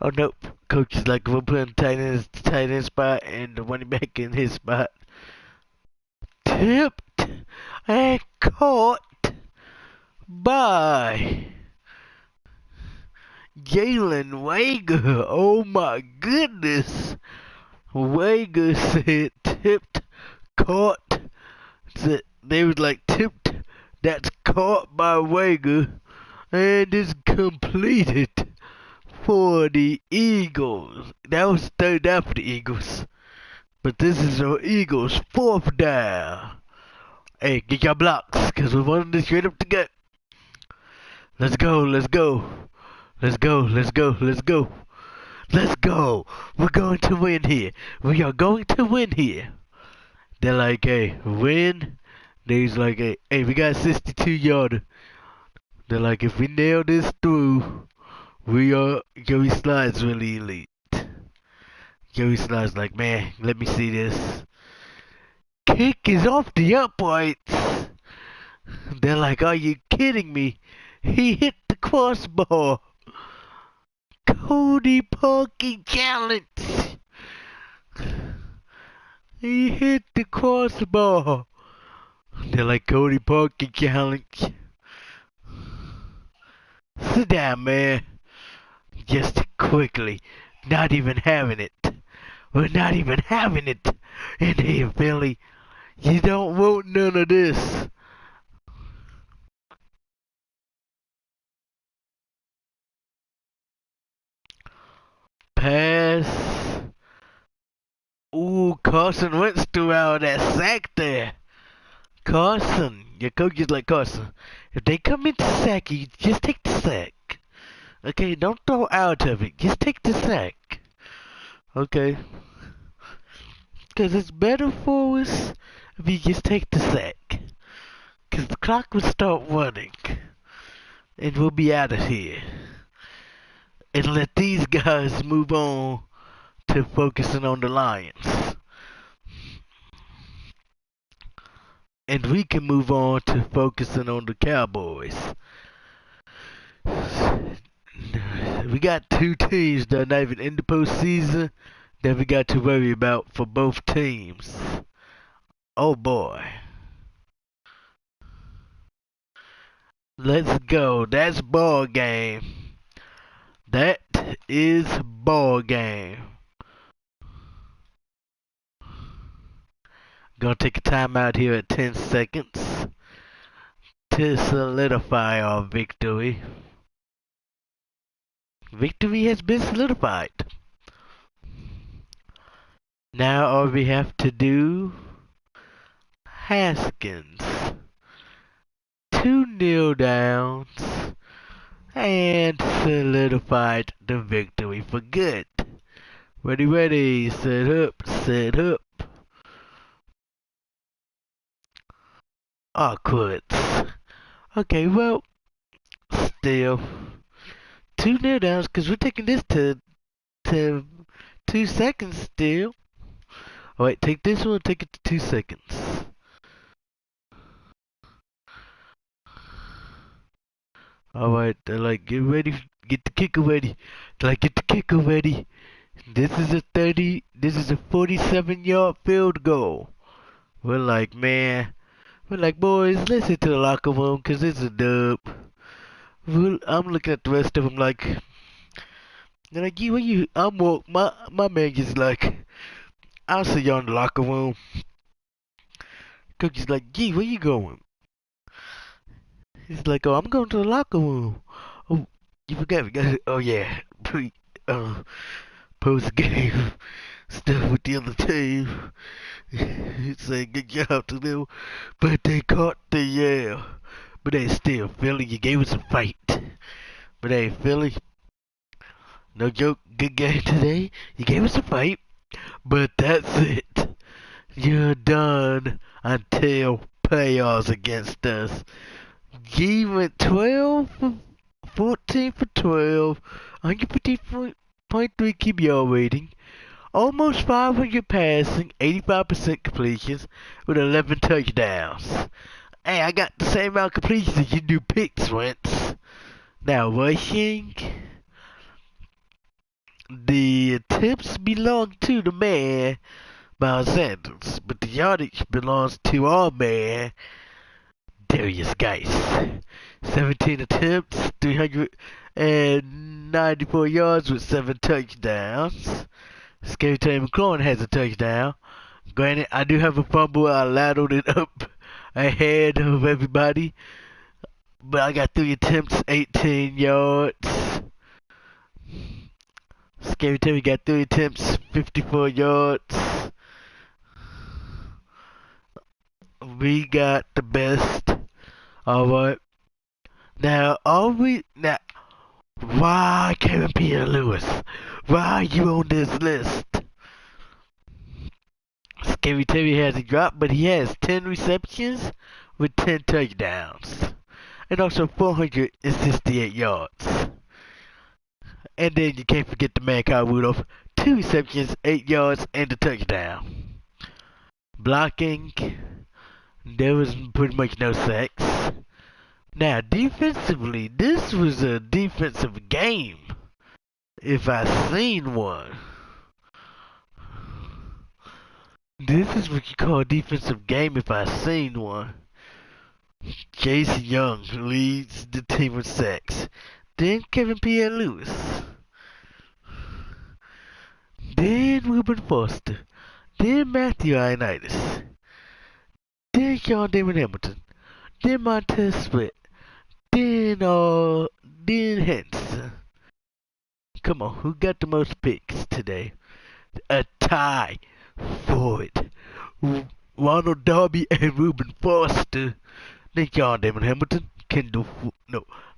Oh, nope. Coach is like, we'll put him tight end spot, and the running back in his spot. Tipped and caught by Jalen Wager. Oh my goodness. Wager said tipped, caught. They was like tipped, that's caught by Wager, and is completed for the Eagles. That was third down for the Eagles. But this is our Eagles' 4th down. Hey, get your blocks, cause we're running this straight up to gut. Let's go, let's go. Let's go, let's go, let's go. Let's go. We're going to win here. We are going to win here. They're like, hey, win. They's like, hey, we got 62-yarder. They're like, if we nail this through, we are, Joey Slide's really elite. Joey Slide's like, man, let me see this. Kick is off the uprights. They're like, are you kidding me? He hit the crossbar. Cody Parkey challenge. He hit the crossbar. They're like, Cody Parkey challenge. Sit down, man. Just quickly. Not even having it. We're not even having it in here, Philly. You don't want none of this. Pass. Ooh, Carson Wentz threw out that sack there. Carson, your coach is like, Carson, if they come in to sack you, just take the sack. Okay, don't throw out of it. Just take the sack. Okay. Because it's better for us if you just take the sack. Because the clock will start running. And we'll be out of here. And let these guys move on to focusing on the Lions. And we can move on to focusing on the Cowboys. We got 2 teams that are not even in the postseason that we got to worry about for both teams. Oh boy. Let's go. That's ball game. That is ball game. Gonna take a timeout here at 10 seconds to solidify our victory. Victory has been solidified. Now all we have to do, Haskins. 2 kneel downs and solidified the victory for good. Ready, ready, set up, set up. Oh, quits. Okay, well, still 2 kneel downs because we're taking this to 2 seconds still. Oh, wait, take this one, take it to 2 seconds. Alright, they're like, get ready, get the kicker ready. They're like, get the kicker ready. This is a 47-yard field goal. We're like, boys, let's head to the locker room, 'cause it's a dub. I'm looking at the rest of them like, they're like, you, my man is like, I'll see y'all in the locker room. Coach is like, gee, where you going? He's like, oh, I'm going to the locker room. Oh, you forgot, oh yeah, post game stuff with the other team. He's saying good job to them, but they caught the yeah. But they still, Philly, you gave us a fight. But hey, Philly, no joke, good game today. You gave us a fight, but that's it. You're done until playoffs against us. He went 14 for 12, 150.3 QBR rating, almost 500 passing, 85% completions, with 11 touchdowns. Hey, I got the same amount of completions as you do picks, Wentz. Now, rushing, the attempts belong to the man, Miles Sanders, but the yardage belongs to our man, Darius Geis. 17 attempts, 394 yards with 7 touchdowns. Scary Terry McLaurin has a touchdown. Granted, I do have a fumble. I ladled it up ahead of everybody. But I got 3 attempts, 18 yards. Scary Terry got 3 attempts, 54 yards. We got the best. Alright. Now, why Kevin Pierre Lewis? Why are you on this list? Scary Terry has a drop, but he has 10 receptions with 10 touchdowns. And also 468 yards. And then you can't forget the man Kyle Rudolph. 2 receptions, 8 yards, and a touchdown. Blocking, there was pretty much no sacks. Now, defensively, this was a defensive game, if I seen one. This is what you call a defensive game if I seen one. Jason Young leads the team with sacks. Then Kevin Pierre Lewis. Then Ruben Foster. Then Matthew Ioannidis. Then Sean Damon Hamilton. Then Montez Sweat. Then Henson. Come on, who got the most picks today? A tie for it. Ronald Darby and Ruben Foster. Then Sean Damon Hamilton.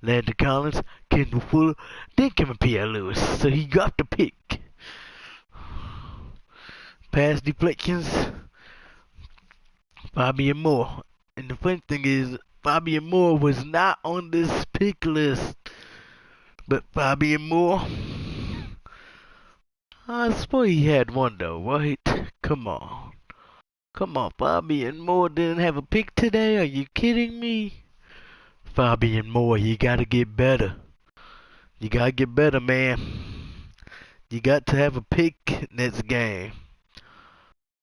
Landon Collins. Kendall Fuller. Then Kevin Pierre Lewis. So he got the pick. Pass deflections. Fabian Moore. And the funny thing is, Fabian Moore was not on this pick list. But Fabian Moore, I suppose he had one though, right? Come on. Come on, Fabian Moore didn't have a pick today? Are you kidding me? Fabian Moore, you gotta get better. You gotta get better, man. You got to have a pick next game.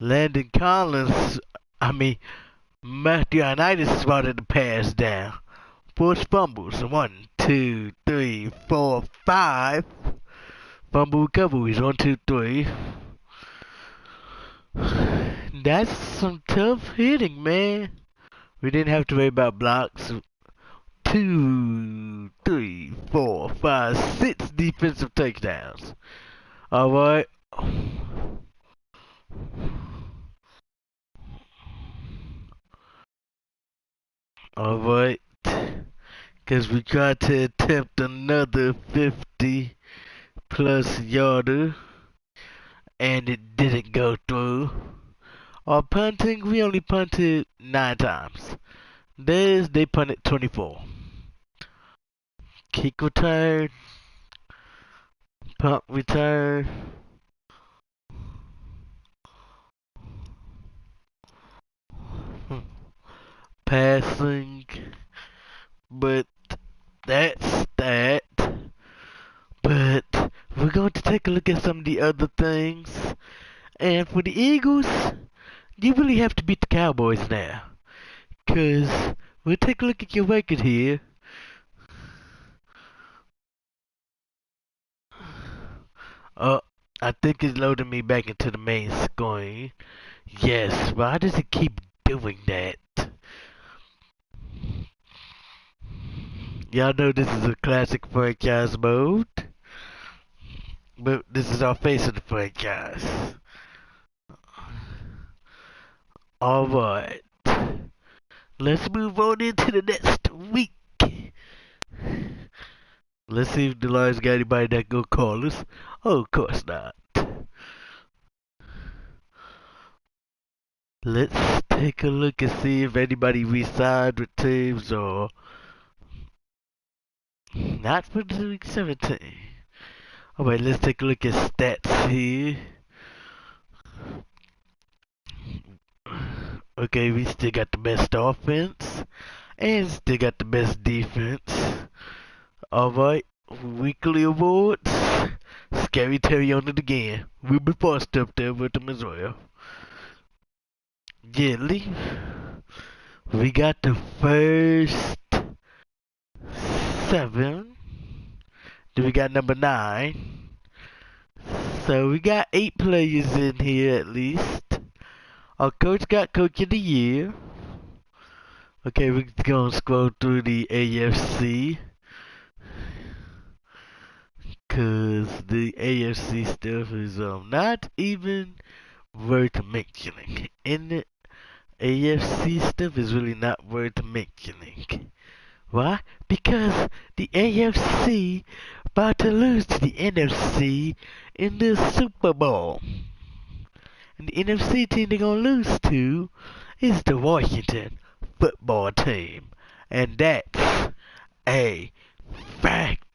Landon Collins, Matthew Ioannidis spotted the pass down. 4 fumbles. 1, 2, 3, 4, 5. Fumble recoveries. 1, 2, 3. That's some tough hitting, man. We didn't have to worry about blocks. 2, 3, 4, 5, 6 defensive touchdowns. Alright. Alright. Because we tried to attempt another 50 plus yarder. And it didn't go through. Our punting, we only punted 9 times. They punted 24. Kick return. Punt return. Passing. But that's that. But we're going to take a a look at some of the other things. And for the Eagles, you really have to beat the Cowboys now. Cause we'll take a look at your record here. Uh, I think it's loading me back into the main screen. Yes, why does it keep doing that? Y'all know this is a classic franchise mode. But this is our face of the franchise. Alright. Let's move on into the next week. Let's see if the Lions got anybody that go call us. Oh, of course not. Let's take a look and see if anybody re-signed with teams or not for the week 17. Alright, let's take a look at stats here. Okay, we still got the best offense and still got the best defense. Alright, weekly awards. Scary Terry on it again. We'll be forced up there with him as well. Gently. We got the first 7. Then we got number 9. So we got 8 players in here at least. Our coach got Coach of the Year. Okay, we're gonna scroll through the AFC. Cause the AFC stuff is not even worth mentioning. And the AFC stuff is really not worth mentioning. Why? Because the AFC about to lose to the NFC in the Super Bowl. And the NFC team they're gonna lose to is the Washington football team. And that's a fact.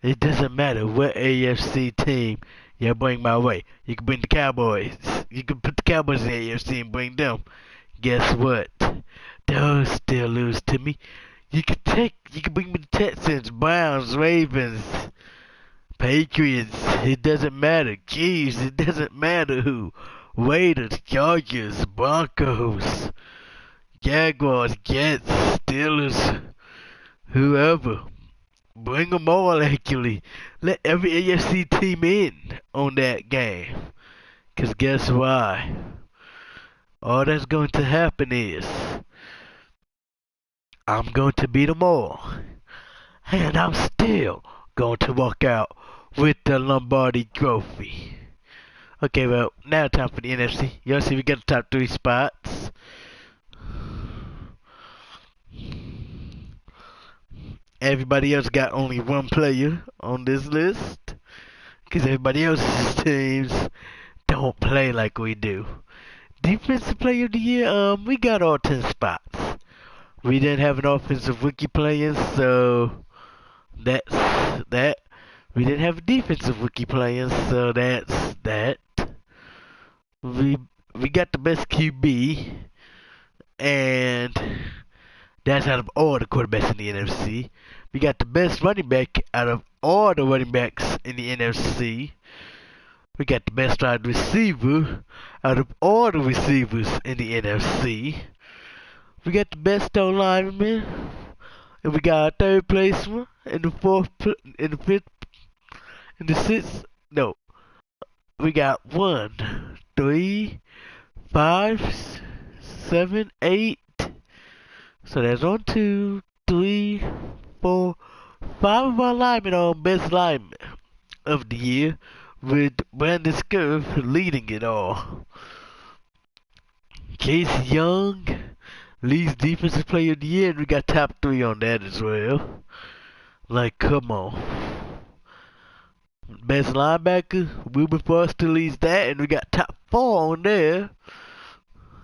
It doesn't matter what AFC team you bring my way. You can bring the Cowboys. You can put the Cowboys in the AFC and bring them. Guess what? They'll still lose to me. You can bring me the Texans, Browns, Ravens, Patriots. It doesn't matter. Chiefs. It doesn't matter who. Raiders, Chargers, Broncos, Jaguars, Jets, Steelers, whoever. Bring them all, actually. Let every AFC team in on that game. Because guess why? All that's going to happen is I'm going to beat them all. And I'm still going to walk out with the Lombardi Trophy. Okay, well, now time for the NFC. Y'all see we got the top 3 spots. Everybody else got only 1 player on this list. Because everybody else's teams don't play like we do. Defensive player of the year, we got all 10 spots. We didn't have an offensive rookie playing, so that's that. We didn't have a defensive rookie playing, so that's that. We got the best QB, and that's out of all the quarterbacks in the NFC. We got the best running back out of all the running backs in the NFC. We got the best wide receiver out of all the receivers in the NFC. We got the best O-lineman. And we got our third placeman in the fifth, in the sixth. No. We got 1, 3, 5, 7, 8. So that's 1, 2, 3, 4, 5 of our linemen on best lineman of the year, with Brandon Scurf leading it all. Chase Young leads defensive player of the year, and we got top 3 on that as well. Like, come on. Best linebacker, Wilbur Foster leads that, and we got top 4 on there.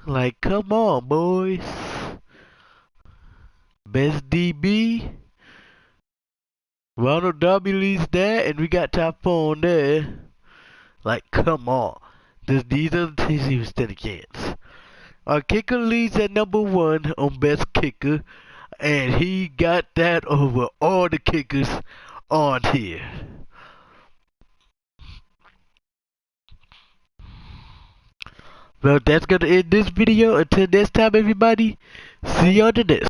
Like, come on, boys. Best DB, Ronald Darby leads that, and we got top 4 on there. Like, come on. These other teams even stand a chance. Our kicker leads at number 1 on best kicker, and he got that over all the kickers on here. Well, that's gonna end this video. Until next time, everybody, see you on the next.